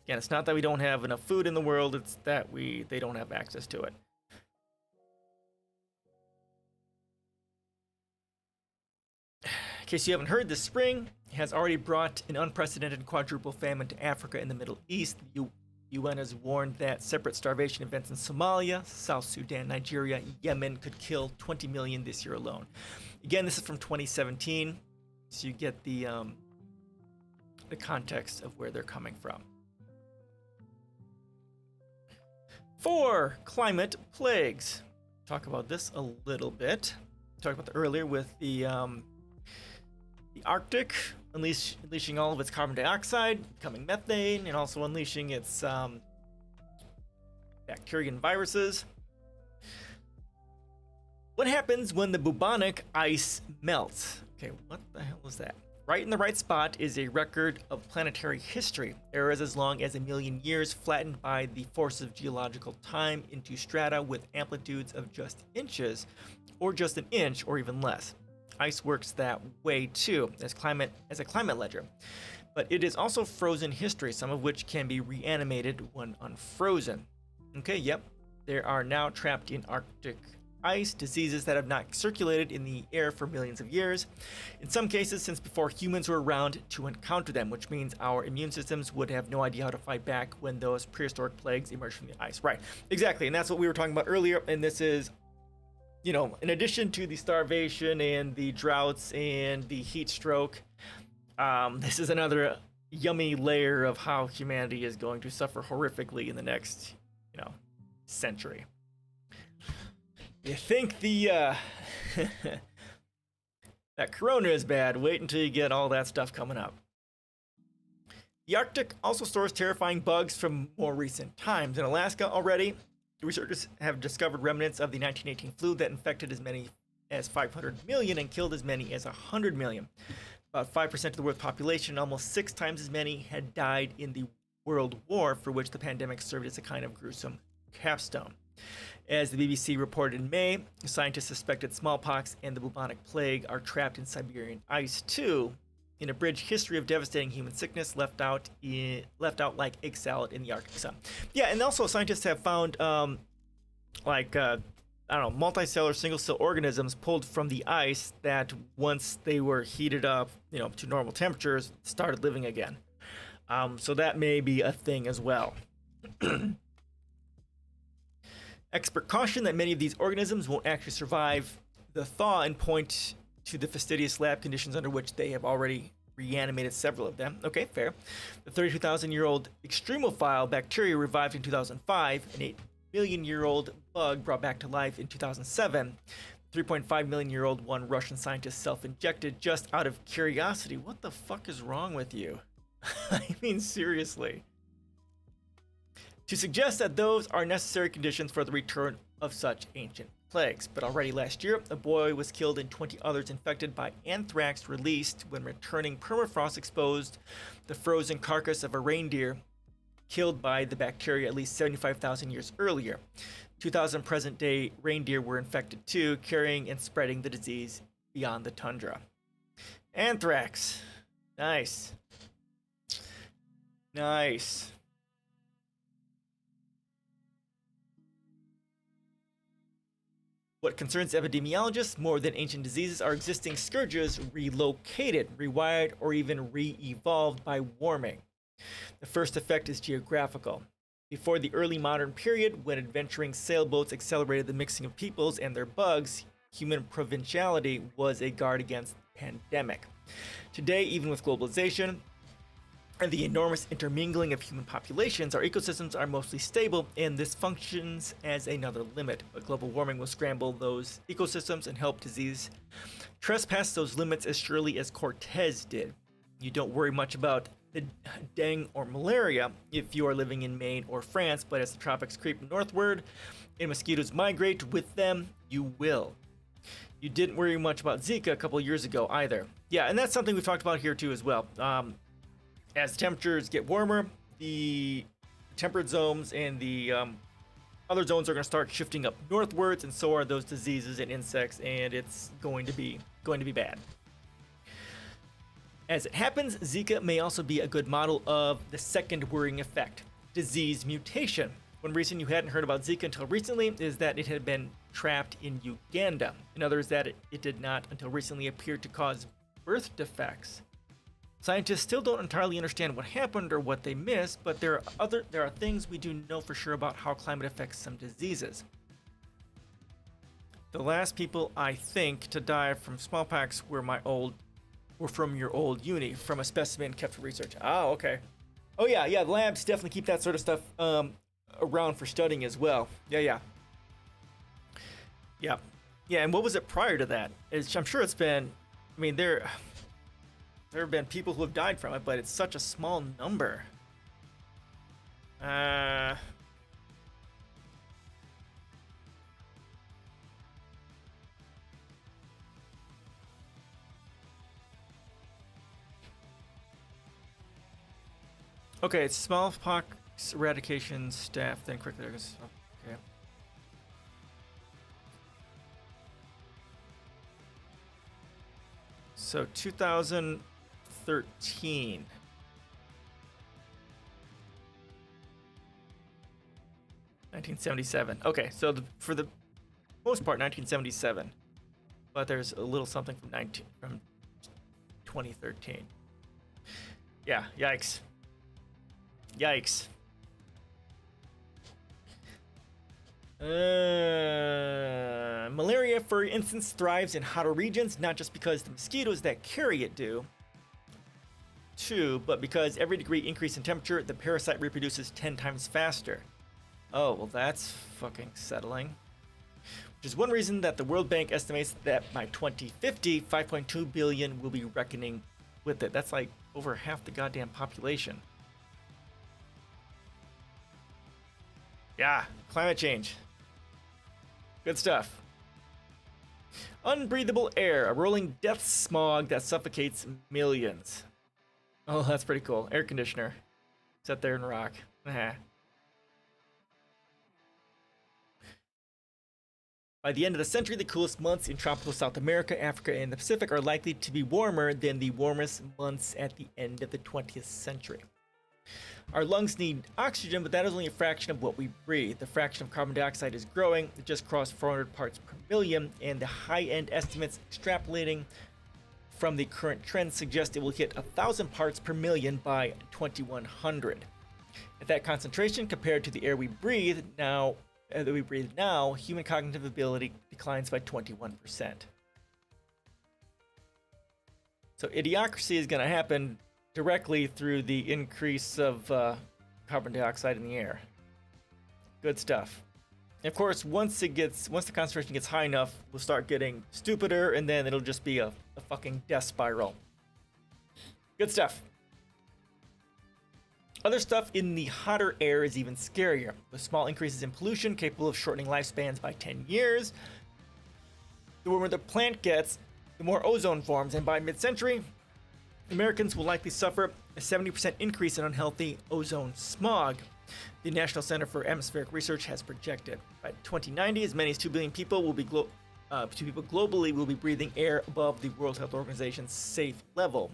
[SPEAKER 1] Again, it's not that we don't have enough food in the world, it's that they don't have access to it. In case you haven't heard, this spring has already brought an unprecedented quadruple famine to Africa and the Middle East. The UN has warned that separate starvation events in Somalia, South Sudan, Nigeria, and Yemen could kill 20 million this year alone. Again, this is from 2017, so you get the context of where they're coming from. 4. Climate plagues. Talk about this a little bit. Talked about that earlier with the Arctic unleashing all of its carbon dioxide, becoming methane, and also unleashing its bacteria and viruses. What happens when the bubonic ice melts? Okay, what the hell is that? Right in the right spot is a record of planetary history, eras as long as 1 million years flattened by the force of geological time into strata with amplitudes of just inches, or just an inch, or even less. Ice works that way too, as a climate ledger. But it is also frozen history, some of which can be reanimated when unfrozen. Okay, yep. There are now trapped in Arctic ice diseases that have not circulated in the air for millions of years, in some cases since before humans were around to encounter them, which means our immune systems would have no idea how to fight back when those prehistoric plagues emerged from the ice. Right, exactly, and that's what we were talking about earlier, and this is, in addition to the starvation and the droughts and the heat stroke, this is another yummy layer of how humanity is going to suffer horrifically in the next, century. You think that corona is bad, wait until you get all that stuff coming up. The Arctic also stores terrifying bugs from more recent times. In Alaska already, researchers have discovered remnants of the 1918 flu that infected as many as 500 million and killed as many as 100 million. About 5% of the world's population, almost 6 times as many, had died in the World War, for which the pandemic served as a kind of gruesome capstone. As the BBC reported in May, scientists suspected smallpox and the bubonic plague are trapped in Siberian ice too, in a bridge history of devastating human sickness left out like egg salad in the Arctic sun. Yeah, and also scientists have found I don't know, multicellular single-cell organisms pulled from the ice that once they were heated up, to normal temperatures, started living again. So that may be a thing as well. Expert caution that many of these organisms won't actually survive the thaw and point to the fastidious lab conditions under which they have already reanimated several of them. Okay, fair. The 32,000-year-old extremophile bacteria revived in 2005, an 8-million-year-old bug brought back to life in 2007, 3.5-million-year-old one Russian scientist self-injected just out of curiosity. What the fuck is wrong with you? I mean, seriously. To suggest that those are necessary conditions for the return of such ancient plagues. But already last year, a boy was killed and 20 others infected by anthrax released when returning permafrost exposed the frozen carcass of a reindeer killed by the bacteria at least 75,000 years earlier. 2,000 present-day reindeer were infected too, carrying and spreading the disease beyond the tundra. Anthrax. Nice. Nice. What concerns epidemiologists more than ancient diseases are existing scourges relocated, rewired, or even re-evolved by warming. The first effect is geographical. Before the early modern period, when adventuring sailboats accelerated the mixing of peoples and their bugs, human provinciality was a guard against the pandemic. Today, even with globalization and the enormous intermingling of human populations, our ecosystems are mostly stable, and this functions as another limit. But global warming will scramble those ecosystems and help disease trespass those limits as surely as Cortez did. You don't worry much about the dengue or malaria if you are living in Maine or France, but as the tropics creep northward and mosquitoes migrate with them, you will. You didn't worry much about Zika a couple of years ago either. Yeah, and that's something we've talked about here too as well. As temperatures get warmer, the temperate zones and the other zones are going to start shifting up northwards, and so are those diseases and insects, and it's going to be bad. As it happens, Zika may also be a good model of the second worrying effect, disease mutation. One reason you hadn't heard about Zika until recently is that it had been trapped in Uganda. In others, that it did not until recently appear to cause birth defects. Scientists still don't entirely understand what happened or what they missed, but there are things we do know for sure about how climate affects some diseases. The last people, I think, to die from smallpox were from your old uni, from a specimen kept for research. Oh, okay. Oh yeah, the labs definitely keep that sort of stuff around for studying as well. Yeah. And what was it prior to that? I'm sure it's been. I mean, there have been people who have died from it, but it's such a small number. Okay, it's smallpox eradication staff, then quickly. Okay. So 2013. 1977. Okay, so for the most part, 1977. But there's a little something from 2013. Yeah, yikes. Malaria, for instance, thrives in hotter regions, not just because the mosquitoes that carry it do, too, but because every degree increase in temperature, the parasite reproduces 10 times faster. Oh, well, that's fucking settling. Which is one reason that the World Bank estimates that by 2050, 5.2 billion will be reckoning with it. That's like over half the goddamn population. Yeah, climate change. Good stuff. Unbreathable air, a rolling death smog that suffocates millions. Oh, that's pretty cool. Air conditioner. Set there in rock. By the end of the century, the coolest months in tropical South America, Africa, and the Pacific are likely to be warmer than the warmest months at the end of the 20th century. Our lungs need oxygen, but that is only a fraction of what we breathe. The fraction of carbon dioxide is growing. It just crossed 400 parts per million, and the high-end estimates extrapolating from the current trend suggest it will hit 1,000 parts per million by 2100. At that concentration, compared to the air we breathe now, human cognitive ability declines by 21%. So idiocracy is going to happen directly through the increase of carbon dioxide in the air. Good stuff. And of course, once the concentration gets high enough, we'll start getting stupider, and then it'll just be a fucking death spiral. Good stuff. Other stuff in the hotter air is even scarier, with small increases in pollution capable of shortening lifespans by 10 years. The warmer the plant gets, the more ozone forms, and by mid-century, Americans will likely suffer a 70% increase in unhealthy ozone smog. The National Center for Atmospheric Research has projected by 2090, as many as 2 billion people will be globally will be breathing air above the World Health Organization's safe level.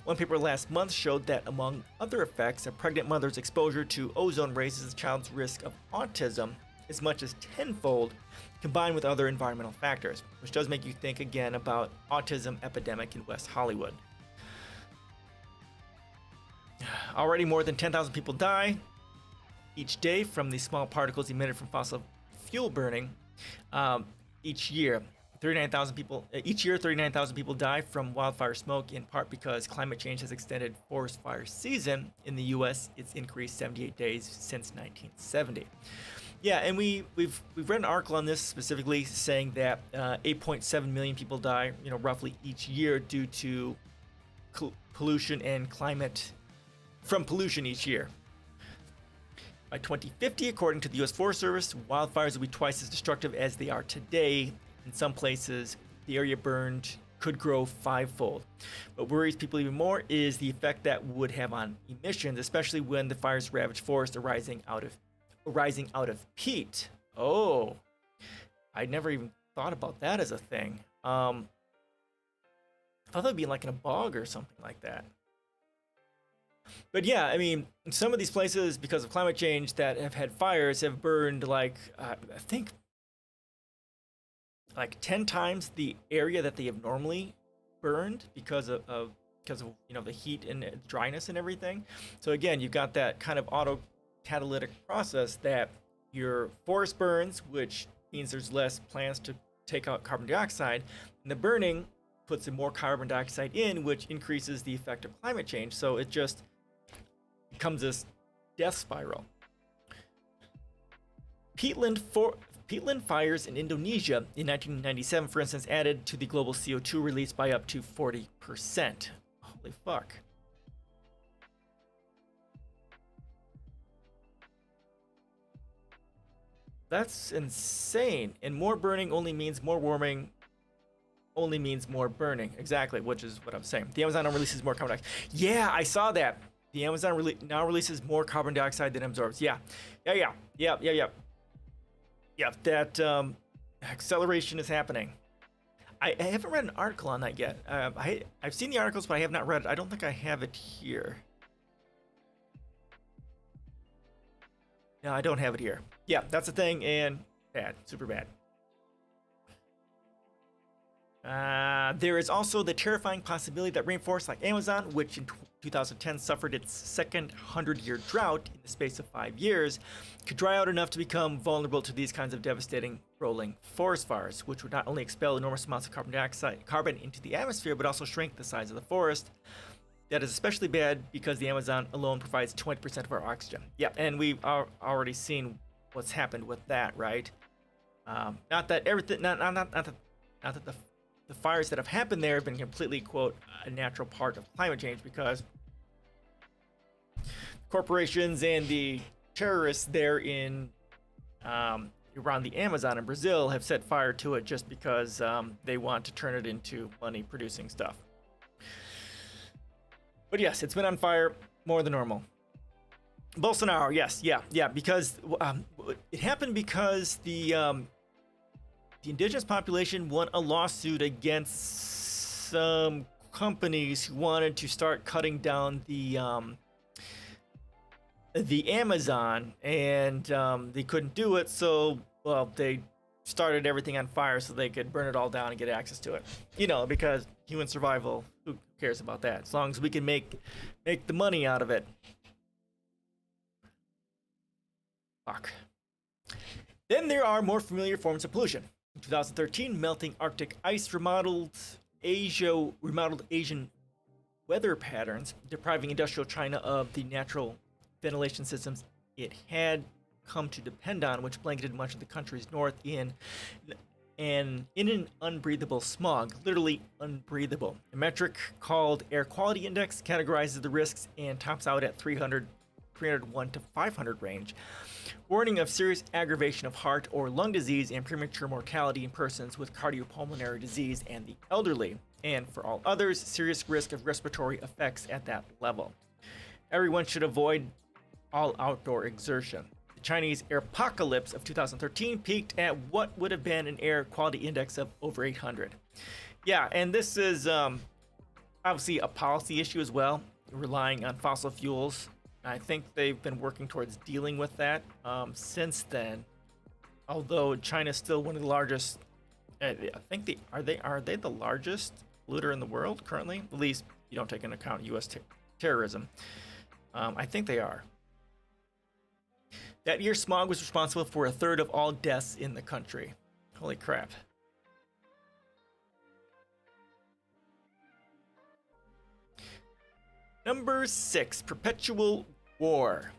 [SPEAKER 1] One paper last month showed that, among other effects, a pregnant mother's exposure to ozone raises a child's risk of autism as much as tenfold, combined with other environmental factors, which does make you think again about autism epidemic in West Hollywood. Already more than 10,000 people die each day from the small particles emitted from fossil fuel burning. Each year, 39,000 people die from wildfire smoke, in part because climate change has extended forest fire season. In the U.S., it's increased 78 days since 1970. Yeah, and we've read an article on this specifically saying that 8.7 million people die, roughly each year due to pollution and climate from pollution each year. By 2050, according to the U.S. Forest Service, wildfires will be twice as destructive as they are today. In some places, the area burned could grow 5-fold. What worries people even more is the effect that would have on emissions, especially when the fires ravage forests arising out of peat. Oh, I never even thought about that as a thing. I thought that'd be like in a bog or something like that. But yeah, I mean, some of these places, because of climate change that have had fires, have burned like, I think, like 10 times the area that they have normally burned because of the heat and dryness and everything. So again, you've got that kind of auto-catalytic process that your forest burns, which means there's less plants to take out carbon dioxide, and the burning puts in more carbon dioxide in, which increases the effect of climate change. So it just becomes this death spiral. Peatland fires in Indonesia in 1997, for instance, added to the global CO2 release by up to 40%. Holy fuck. That's insane. And more burning only means more warming, only means more burning. Exactly, which is what I'm saying. The Amazon now releases more carbon dioxide. Yeah, I saw that. The Amazon now releases more carbon dioxide than it absorbs. Yeah. That acceleration is happening. I haven't read an article on that yet. I've seen the articles, but I have not read it. I don't think I have it here. No, I don't have it here. Yeah, that's a thing, and bad, super bad. There is also the terrifying possibility that rainforests like Amazon, which in 2010 suffered its second 100-year drought in the space of 5 years, could dry out enough to become vulnerable to these kinds of devastating rolling forest fires, which would not only expel enormous amounts of carbon into the atmosphere, but also shrink the size of the forest. That is especially bad because the Amazon alone provides 20% of our oxygen. Yeah, and we've already seen what's happened with that, right? Not that the fires that have happened there have been completely, quote, a natural part of climate change, because corporations and the terrorists there in around the Amazon in Brazil have set fire to it just because they want to turn it into money-producing stuff. But yes, it's been on fire more than normal. Bolsonaro, yes, yeah, because it happened because the indigenous population won a lawsuit against some companies who wanted to start cutting down the the Amazon, and they couldn't do it, so well they started everything on fire so they could burn it all down and get access to it. Because human survival, who cares about that? As long as we can make the money out of it. Fuck. Then there are more familiar forms of pollution. In 2013, melting Arctic ice remodeled Asian weather patterns, depriving industrial China of the natural ventilation systems it had come to depend on, which blanketed much of the country's north in an unbreathable smog, literally unbreathable. A metric called Air Quality Index categorizes the risks and tops out at 301 to 500 range, warning of serious aggravation of heart or lung disease and premature mortality in persons with cardiopulmonary disease and the elderly, and for all others, serious risk of respiratory effects at that level. Everyone should avoid all outdoor exertion. The Chinese airpocalypse of 2013 peaked at what would have been an air quality index of over 800. Yeah, and this is obviously a policy issue as well, relying on fossil fuels. I think they've been working towards dealing with that since then. Although China's still one of the largest, I think are they the largest polluter in the world currently? At least you don't take into account U.S. terrorism. I think they are. That year, smog was responsible for a third of all deaths in the country. Holy crap. Number 6, perpetual war.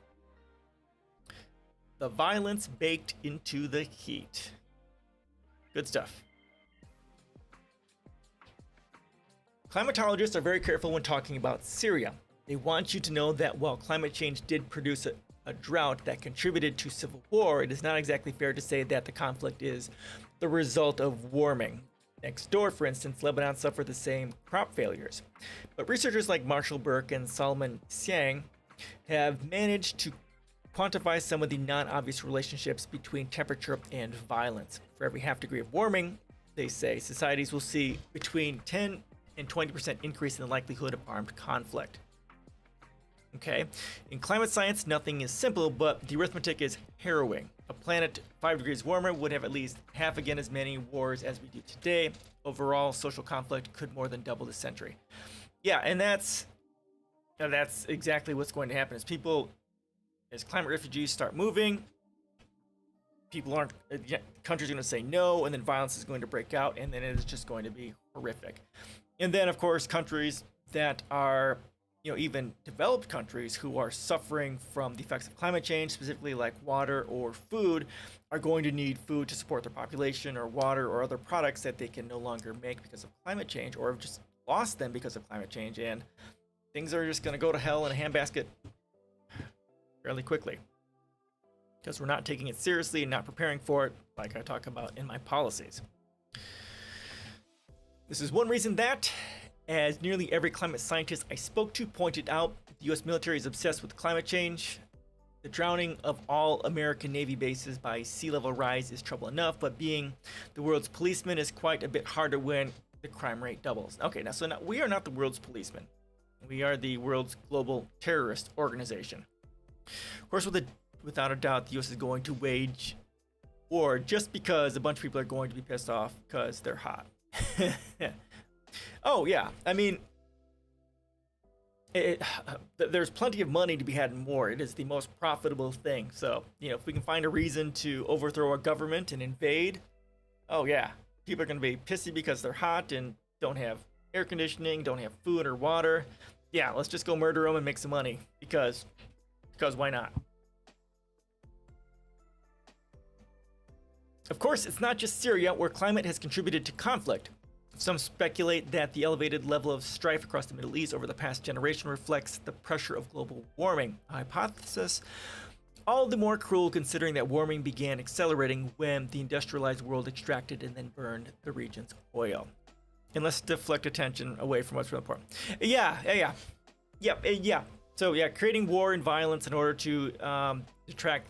[SPEAKER 1] The violence baked into the heat. Good stuff. Climatologists are very careful when talking about Syria. They want you to know that while climate change did produce a drought that contributed to civil war, it is not exactly fair to say that the conflict is the result of warming. Next door, for instance, Lebanon suffered the same crop failures. But researchers like Marshall Burke and Solomon Siang have managed to quantify some of the non-obvious relationships between temperature and violence. For every half degree of warming, they say, societies will see between 10 and 20% increase in the likelihood of armed conflict. Okay, in climate science, nothing is simple, but the arithmetic is harrowing. A planet 5 degrees warmer would have at least half again as many wars as we do today. Overall, social conflict could more than double this century. Yeah, and that's exactly what's going to happen. As climate refugees start moving, countries are going to say no, and then violence is going to break out, and then it is just going to be horrific. And then, of course, countries that are even developed countries who are suffering from the effects of climate change, specifically like water or food, are going to need food to support their population, or water or other products that they can no longer make because of climate change, or have just lost them because of climate change, and things are just going to go to hell in a handbasket fairly quickly because we're not taking it seriously and not preparing for it, like I talk about in my policies. This is one reason that, as nearly every climate scientist I spoke to pointed out, the US military is obsessed with climate change. The drowning of all American Navy bases by sea level rise is trouble enough, but being the world's policeman is quite a bit harder when the crime rate doubles. Okay, now we are not the world's policeman. We are the world's global terrorist organization. Of course, without a doubt, the US is going to wage war just because a bunch of people are going to be pissed off because they're hot. Oh, yeah. I mean, there's plenty of money to be had in war. It is the most profitable thing. So, if we can find a reason to overthrow a government and invade, oh, yeah. People are going to be pissy because they're hot and don't have air conditioning, don't have food or water. Yeah, let's just go murder them and make some money because why not? Of course, it's not just Syria where climate has contributed to conflict. Some speculate that the elevated level of strife across the Middle East over the past generation reflects the pressure of global warming, a hypothesis all the more cruel considering that warming began accelerating when the industrialized world extracted and then burned the region's oil. And let's deflect attention away from what's really important. Yeah. So yeah, creating war and violence in order to detract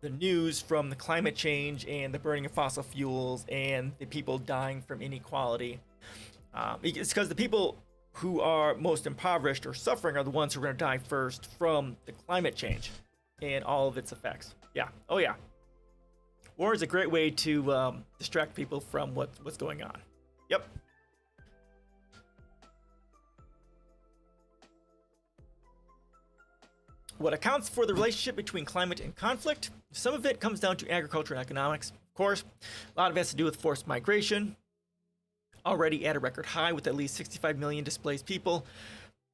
[SPEAKER 1] the news from the climate change and the burning of fossil fuels and the people dying from inequality. It's because the people who are most impoverished or suffering are the ones who are going to die first from the climate change and all of its effects. Yeah. Oh, yeah. War is a great way to distract people from what's going on. Yep. What accounts for the relationship between climate and conflict? Some of it comes down to agriculture and economics, of course. A lot of it has to do with forced migration, already at a record high with at least 65 million displaced people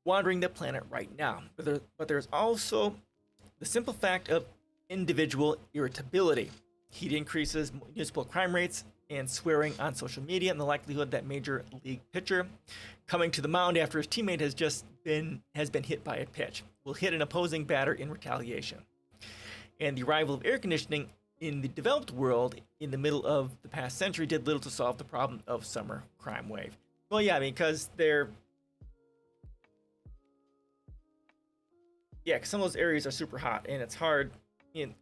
[SPEAKER 1] wandering the planet right now. But there's also the simple fact of individual irritability. Heat increases, municipal crime rates, and swearing on social media, and the likelihood that major league pitcher coming to the mound after his teammate has been hit by a pitch will hit an opposing batter in retaliation. And the arrival of air conditioning in the developed world in the middle of the past century did little to solve the problem of summer crime wave. Well, yeah, I mean, because because some of those areas are super hot, and it's hard in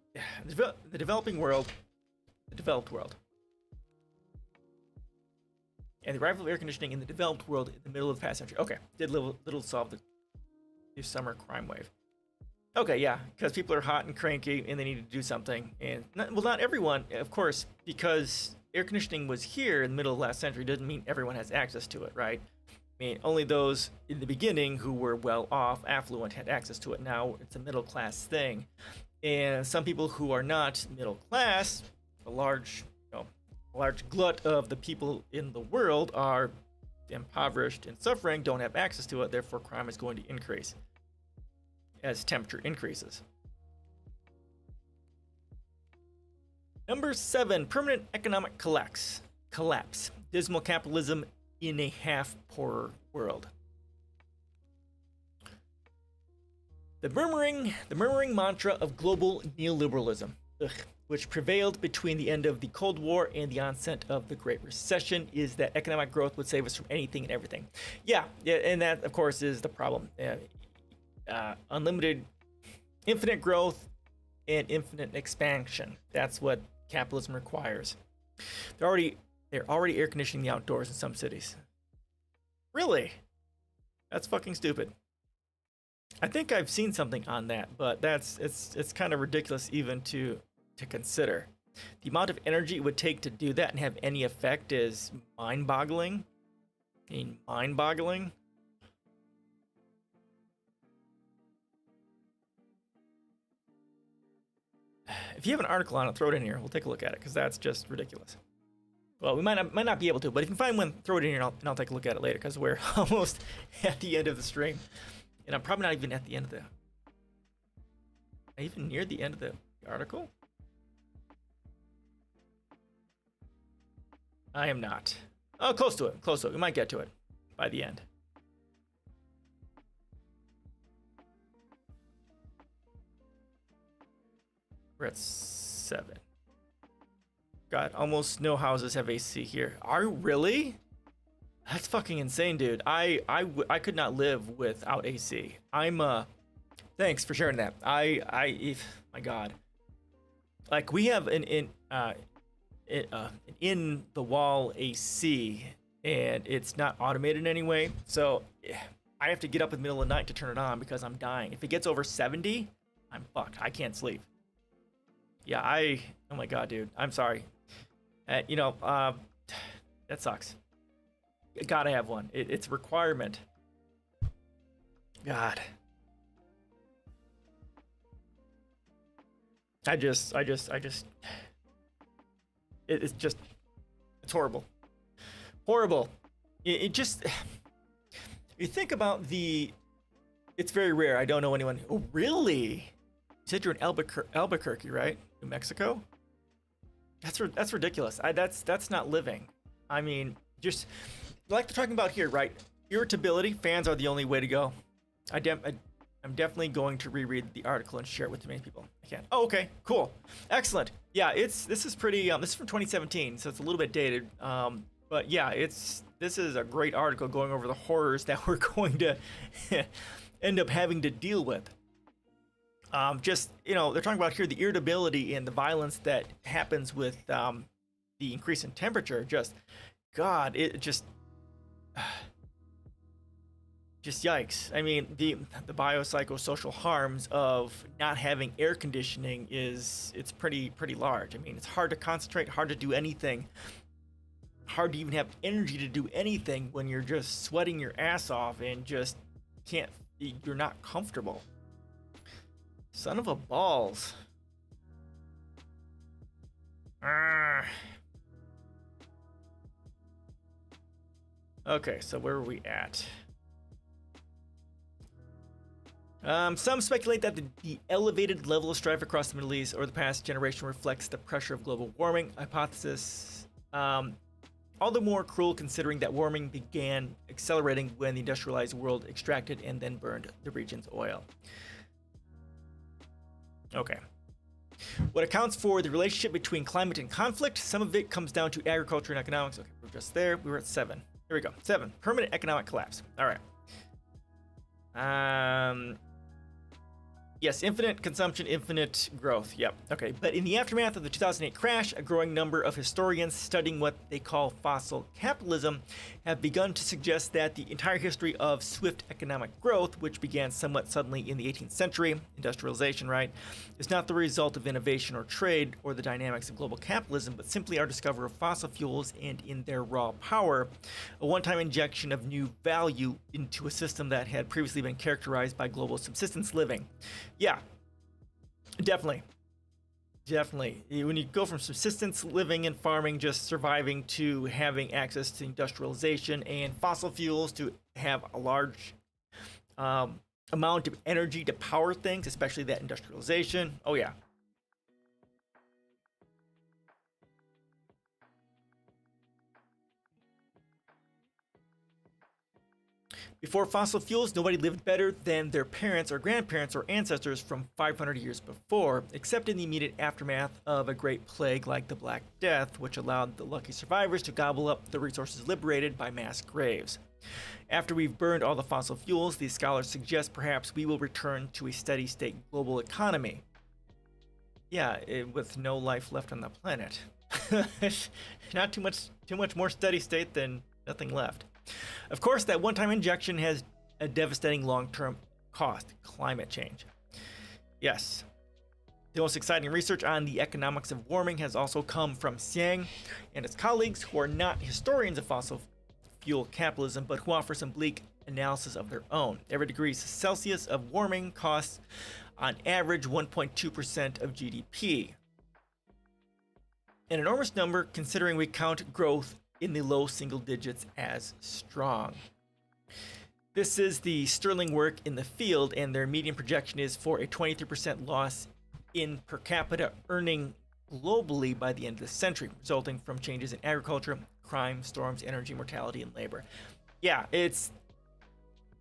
[SPEAKER 1] the developing world, the developed world. And the arrival of air conditioning in the developed world in the middle of the past century. Okay, did little to solve the summer crime wave. Okay, yeah, because people are hot and cranky and they need to do something. And not everyone, of course, because air conditioning was here in the middle of last century doesn't mean everyone has access to it, right? I mean, only those in the beginning who were well off, affluent, had access to it. Now it's a middle class thing. And some people who are not middle class, a large glut of the people in the world are impoverished and suffering, don't have access to it, therefore crime is going to increase as temperature increases. Number 7, permanent economic collapse. Dismal capitalism in a half-poorer world. The murmuring mantra of global neoliberalism, which prevailed between the end of the Cold War and the onset of the Great Recession, is that economic growth would save us from anything and everything. Yeah, and that, of course, is the problem. Unlimited, infinite growth and infinite expansion. That's what capitalism requires. They're already air conditioning the outdoors in some cities. Really? That's fucking stupid. I think I've seen something on that, but it's kind of ridiculous even to consider. The amount of energy it would take to do that and have any effect is mind-boggling. Mind-boggling. If you have an article on it, throw it in here. We'll take a look at it because that's just ridiculous. Well, we might not be able to, but if you find one, throw it in here and I'll take a look at it later because we're almost at the end of the stream. And I'm probably not even at the end of even near the end of the article? I am not. Oh, close to it. We might get to it by the end. We're at 7. God, almost no houses have AC here. Are really? That's fucking insane, dude. I could not live without AC. Thanks for sharing that. My God. Like, we have an in the wall AC, and it's not automated anyway. So I have to get up in the middle of the night to turn it on because I'm dying. If it gets over 70, I'm fucked. I can't sleep. Yeah, oh my God, dude. I'm sorry. That sucks. Gotta have one. It's a requirement. God. It's horrible. Horrible. It just, you think about it's very rare. I don't know anyone. Oh, really? You said you're in Albuquerque, right? New Mexico? That's ridiculous. That's not living. I mean, just like they're talking about here, right? Irritability, fans are the only way to go. I'm definitely going to reread the article and share it with as many people I can. Oh, okay, cool, excellent. Yeah, this is pretty. This is from 2017, so it's a little bit dated. But yeah, this is a great article going over the horrors that we're going to end up having to deal with. They're talking about here the irritability and the violence that happens with the increase in temperature. Just, God, it just. just yikes. I mean, the biopsychosocial harms of not having air conditioning it's pretty large. I mean, it's hard to concentrate, hard to do anything, hard to even have energy to do anything when you're just sweating your ass off and just can't. You're not comfortable. Son of a balls. Okay, so where are we at? Some speculate that the elevated level of strife across the Middle East over the past generation reflects the pressure of global warming hypothesis. All the more cruel considering that warming began accelerating when the industrialized world extracted and then burned the region's oil. Okay. What accounts for the relationship between climate and conflict? Some of it comes down to agriculture and economics. Okay, we're just there. We were at 7. Here we go. 7. Permanent economic collapse. All right. Yes, infinite consumption, infinite growth. Yep. Okay. But in the aftermath of the 2008 crash, a growing number of historians studying what they call fossil capitalism have begun to suggest that the entire history of swift economic growth, which began somewhat suddenly in the 18th century, industrialization, right, is not the result of innovation or trade or the dynamics of global capitalism, but simply our discovery of fossil fuels and in their raw power, a one-time injection of new value into a system that had previously been characterized by global subsistence living. Yeah, definitely. Definitely. When you go from subsistence living and farming, just surviving, to having access to industrialization and fossil fuels to have a large amount of energy to power things, especially that industrialization. Oh, yeah. Before fossil fuels, nobody lived better than their parents or grandparents or ancestors from 500 years before, except in the immediate aftermath of a great plague like the Black Death, which allowed the lucky survivors to gobble up the resources liberated by mass graves. After we've burned all the fossil fuels, these scholars suggest perhaps we will return to a steady state global economy. Yeah, with no life left on the planet. Not too much more steady state than nothing left. Of course, that one-time injection has a devastating long-term cost: climate change. Yes. The most exciting research on the economics of warming has also come from Xiang and his colleagues, who are not historians of fossil fuel capitalism, but who offer some bleak analysis of their own. Every degree Celsius of warming costs, on average, 1.2% of GDP. An enormous number, considering we count growth in the low single digits as strong. This is the sterling work in the field, and their median projection is for a 23% loss in per capita earning globally by the end of the century, resulting from changes in agriculture, crime, storms, energy, mortality, and labor. Yeah, it's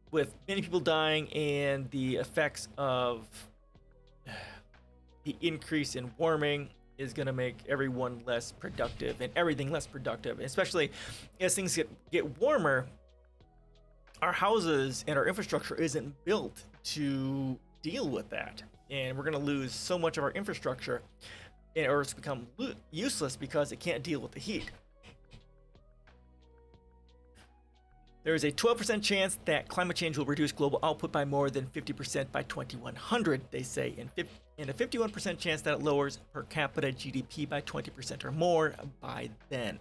[SPEAKER 1] with many people dying and the effects of the increase in warming is going to make everyone less productive and everything less productive, especially as things get warmer. Our houses and our infrastructure isn't built to deal with that, and we're going to lose so much of our infrastructure, or it's become useless because it can't deal with the heat. There is a 12% chance that climate change will reduce global output by more than 50% by 2100, they say, and a 51% chance that it lowers per capita GDP by 20% or more by then,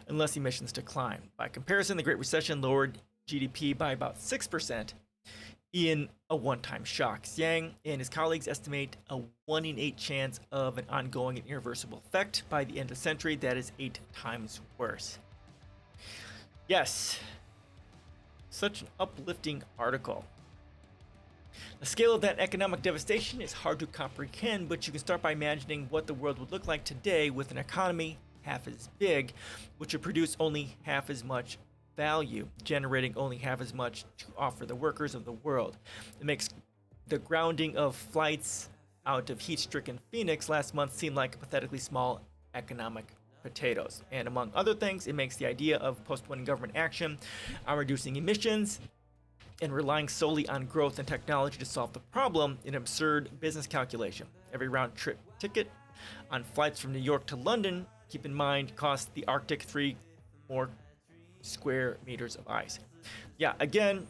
[SPEAKER 1] unless emissions decline. By comparison, the Great Recession lowered GDP by about 6% in a one-time shock. Xiang and his colleagues estimate a 1 in 8 chance of an ongoing and irreversible effect by the end of the century that is 8 times worse. Yes. Such an uplifting article. The scale of that economic devastation is hard to comprehend, but you can start by imagining what the world would look like today with an economy half as big, which would produce only half as much value, generating only half as much to offer the workers of the world. It makes the grounding of flights out of heat-stricken Phoenix last month seem like a pathetically small economic potatoes. And among other things, it makes the idea of postponing government action on reducing emissions and relying solely on growth and technology to solve the problem an absurd business calculation. Every round trip ticket on flights from New York to London, keep in mind, costs the Arctic 3 more square meters of ice. Yeah, again,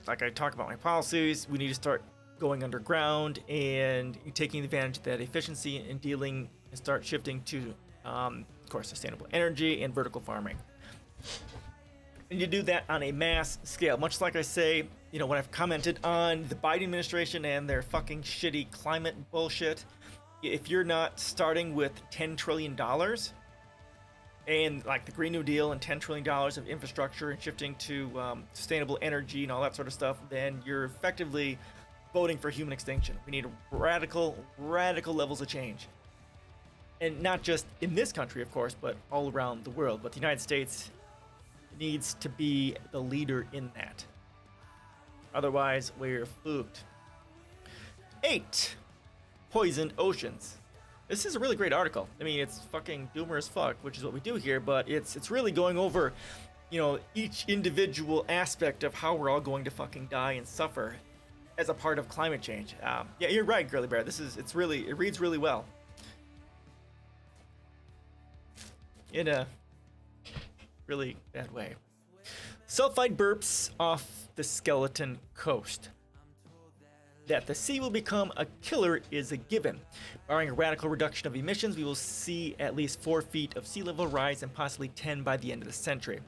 [SPEAKER 1] like I talk about my policies, we need to start going underground and taking advantage of that efficiency and dealing and start shifting to, of course, sustainable energy and vertical farming. And you do that on a mass scale, much like I say, you know, when I've commented on the Biden administration and their fucking shitty climate bullshit. If you're not starting with $10 trillion and like the Green New Deal and $10 trillion of infrastructure and shifting to sustainable energy and all that sort of stuff, then you're effectively voting for human extinction. We need radical levels of change. And not just in this country, of course, but all around the world. But the United States needs to be the leader in that. Otherwise, we're fucked. 8. Poisoned oceans. This is a really great article. I mean, it's fucking doomer as fuck, which is what we do here, but it's really going over, you know, each individual aspect of how we're all going to fucking die and suffer as a part of climate change. Yeah, you're right, Girly Bear. It reads really well. In a really bad way. Sulfide burps off the skeleton coast. That the sea will become a killer is a given. Barring a radical reduction of emissions, we will see at least 4 feet of sea level rise and possibly 10 by the end of the century.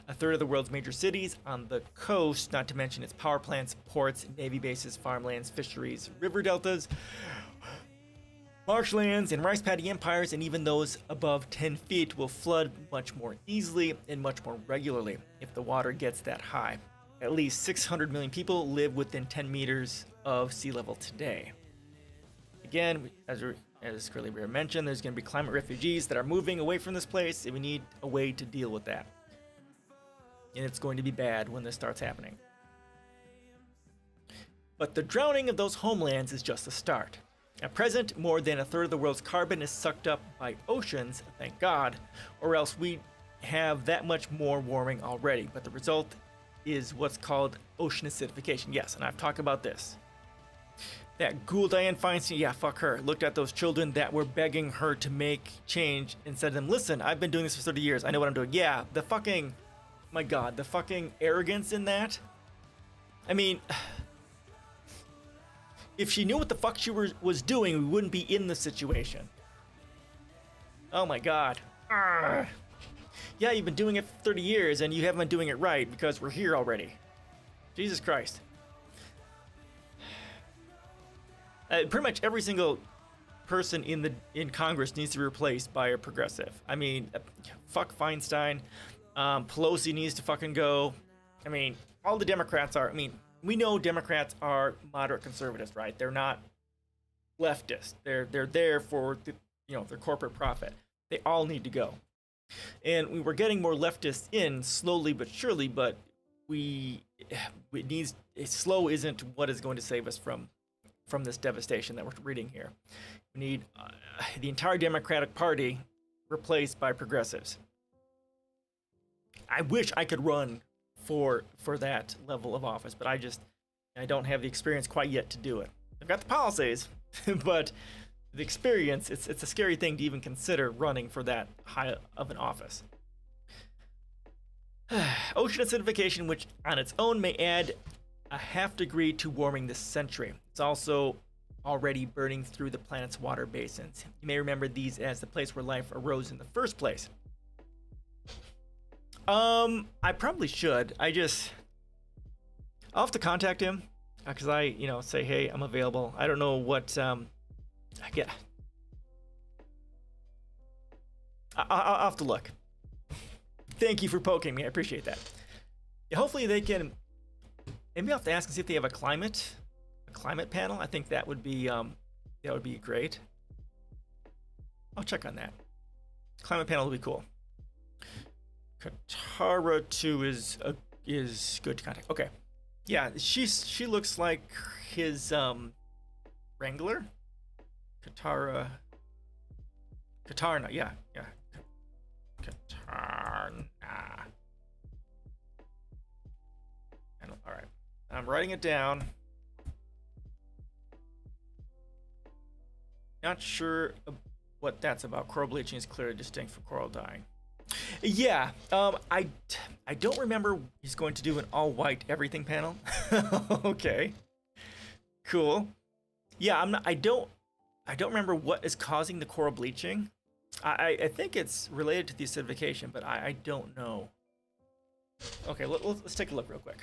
[SPEAKER 1] A third of the world's major cities on the coast, not to mention its power plants, ports, navy bases, farmlands, fisheries, river deltas, marshlands, and rice paddy empires, and even those above 10 feet will flood much more easily and much more regularly if the water gets that high. At least 600 million people live within 10 meters of sea level today. Again, as Curly Bear mentioned, there's going to be climate refugees that are moving away from this place, and we need a way to deal with that. And it's going to be bad when this starts happening. But the drowning of those homelands is just the start. At present, more than a third of the world's carbon is sucked up by oceans, thank God, or else we have that much more warming already. But the result is what's called ocean acidification. Yes, and I've talked about this. That ghoul Dianne Feinstein, yeah, fuck her, looked at those children that were begging her to make change and said to them, listen, I've been doing this for 30 years. I know what I'm doing. Yeah, the fucking, my God, the fucking arrogance in that. I mean, if she knew what the fuck she was doing, we wouldn't be in this situation. Oh my God. Arrgh. Yeah, you've been doing it for 30 years and you haven't been doing it right because we're here already. Jesus Christ. Pretty much every single person in Congress needs to be replaced by a progressive. I mean, fuck Feinstein. Pelosi needs to fucking go. I mean, all the Democrats are. I mean, we know Democrats are moderate conservatives, right? They're not leftist. They're there for their corporate profit. They all need to go. And we were getting more leftists in slowly but surely, but slow isn't what is going to save us from this devastation that we're reading here. We need the entire Democratic Party replaced by progressives. I wish I could run for that level of office, but I don't have the experience quite yet to do it. I've got the policies, but the experience, it's a scary thing to even consider running for that high of an office. Ocean acidification, which on its own may add a half degree to warming this century. It's also already burning through the planet's water basins. You may remember these as the place where life arose in the first place. I probably should. I'll have to contact him because I say, hey, I'm available. I don't know what I get. I'll have to look. Thank you for poking me. I appreciate that. Yeah, hopefully they can. Maybe I'll have to ask and see if they have a climate panel. I think that would be great. I'll check on that. Climate panel would be cool. Katara 2 is good to contact. Okay. Yeah, she looks like his Wrangler. Katarna, yeah. Katarna. All right. I'm writing it down. Not sure what that's about. Coral bleaching is clearly distinct from coral dying. Yeah, I don't remember he's going to do an all white everything panel. Okay, cool. Yeah, I don't remember what is causing the coral bleaching. I think it's related to the acidification, but I don't know. Okay, let's take a look real quick.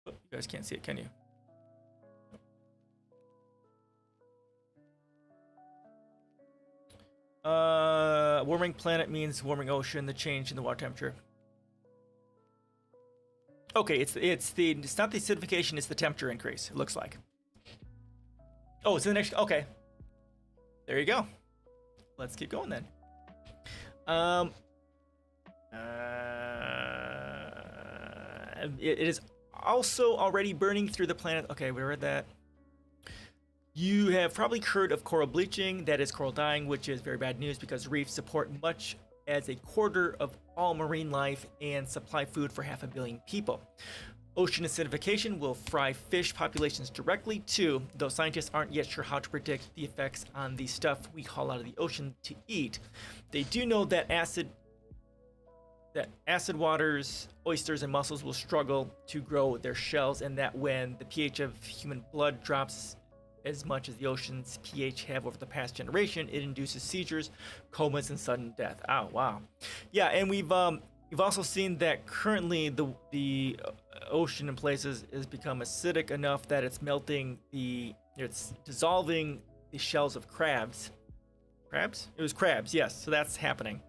[SPEAKER 1] Oh, you guys can't see it, can you? Warming planet means warming ocean, the change in the water temperature. Okay, it's not the acidification, it's the temperature increase. It looks like. Oh, it's the next. Okay, there you go. Let's keep going then. Uh, it is also already burning through the planet. Okay, we read that. You have probably heard of coral bleaching, that is coral dying, which is very bad news because reefs support much as a quarter of all marine life and supply food for 500 million people. Ocean acidification will fry fish populations directly too, though scientists aren't yet sure how to predict the effects on the stuff we haul out of the ocean to eat. They do know that acid waters, oysters, and mussels will struggle to grow their shells, and that when the pH of human blood drops as much as the ocean's pH have over the past generation, it induces seizures, comas, and sudden death. Oh, wow. Yeah, and we've also seen that currently the ocean in places has become acidic enough that it's dissolving the shells of crabs. Crabs? It was crabs, yes. So that's happening.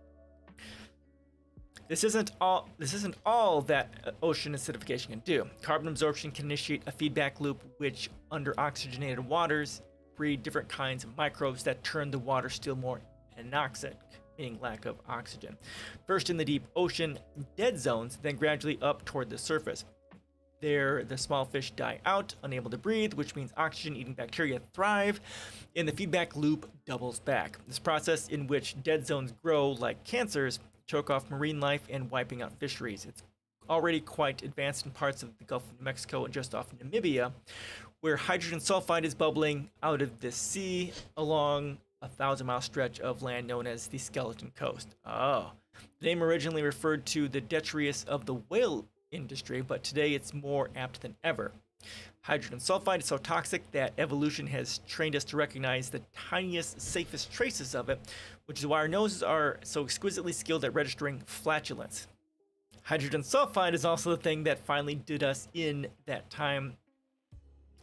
[SPEAKER 1] This isn't all that ocean acidification can do. Carbon absorption can initiate a feedback loop which, under oxygenated waters, breed different kinds of microbes that turn the water still more anoxic, meaning lack of oxygen. First in the deep ocean, dead zones, then gradually up toward the surface. There, the small fish die out, unable to breathe, which means oxygen-eating bacteria thrive, and the feedback loop doubles back. This process, in which dead zones grow like cancers, choke off marine life and wiping out fisheries. It's already quite advanced in parts of the Gulf of New Mexico and just off Namibia, where hydrogen sulfide is bubbling out of the sea along a 1,000-mile stretch of land known as the Skeleton Coast. Oh, the name originally referred to the detritus of the whale industry, but today it's more apt than ever. Hydrogen sulfide is so toxic that evolution has trained us to recognize the tiniest, safest traces of it, which is why our noses are so exquisitely skilled at registering flatulence. Hydrogen sulfide is also the thing that finally did us in that time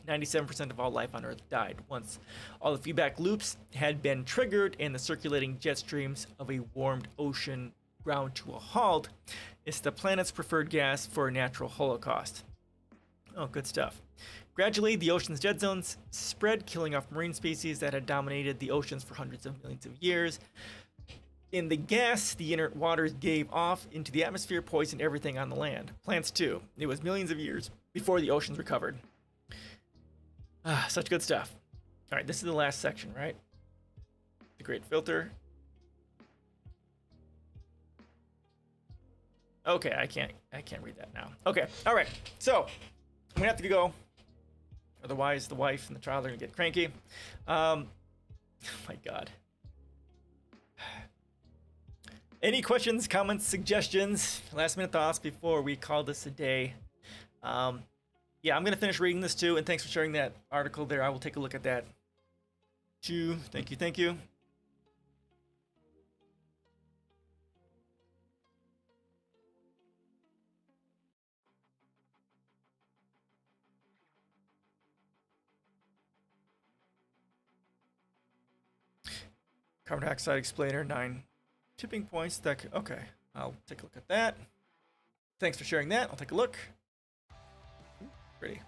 [SPEAKER 1] 97% of all life on Earth died once all the feedback loops had been triggered and the circulating jet streams of a warmed ocean ground to a halt. It's the planet's preferred gas for a natural holocaust. Oh, good stuff. Gradually, the ocean's dead zones spread, killing off marine species that had dominated the oceans for hundreds of millions of years. In the gas the inert waters gave off into the atmosphere poisoned everything on the land. Plants too. It was millions of years before the oceans recovered. Ah, such good stuff. All right, this is the last section, right? The Great Filter. Okay, I can't read that now. Okay, all right. So I'm gonna have to go. Otherwise, the wife and the child are gonna get cranky. Oh my God. Any questions, comments, suggestions, last minute thoughts before we call this a day? Yeah, I'm gonna finish reading this too, and thanks for sharing that article there. I will take a look at that too. Thank you, thank you. Carbon dioxide explainer, 9 tipping points. Okay, I'll take a look at that. Thanks for sharing that. I'll take a look. Pretty.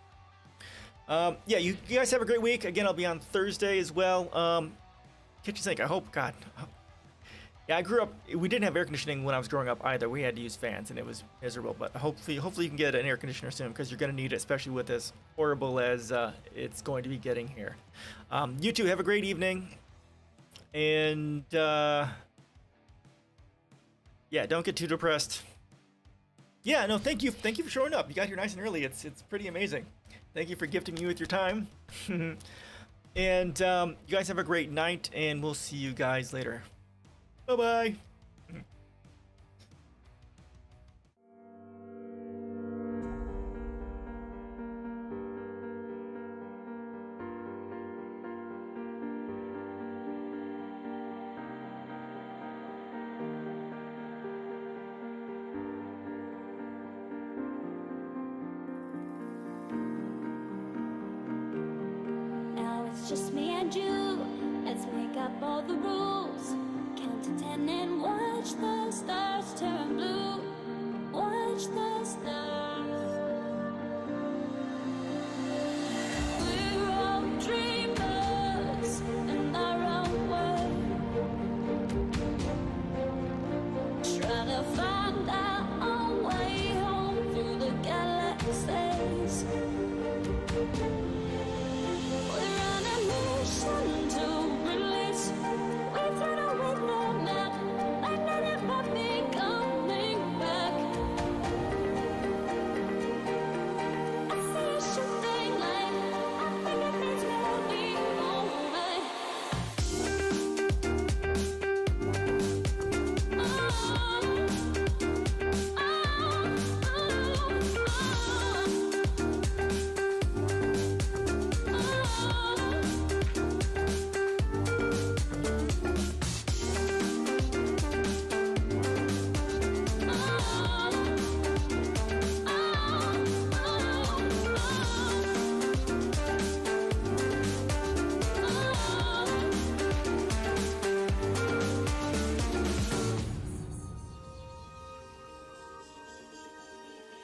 [SPEAKER 1] Yeah, you guys have a great week. Again, I'll be on Thursday as well. Kitchen sink, I hope, God. Yeah, I grew up, we didn't have air conditioning when I was growing up either. We had to use fans and it was miserable, but hopefully you can get an air conditioner soon because you're going to need it, especially with as horrible as it's going to be getting here. You two have a great evening. And yeah, don't get too depressed. Yeah, no, thank you for showing up. You got here nice and early. It's pretty amazing. Thank you for gifting me with your time. And you guys have a great night, and we'll see you guys later. Bye bye.
[SPEAKER 2] Now it's just me and you. Let's make up all the rules. Count to 10 and watch the stars turn blue. Watch the stars.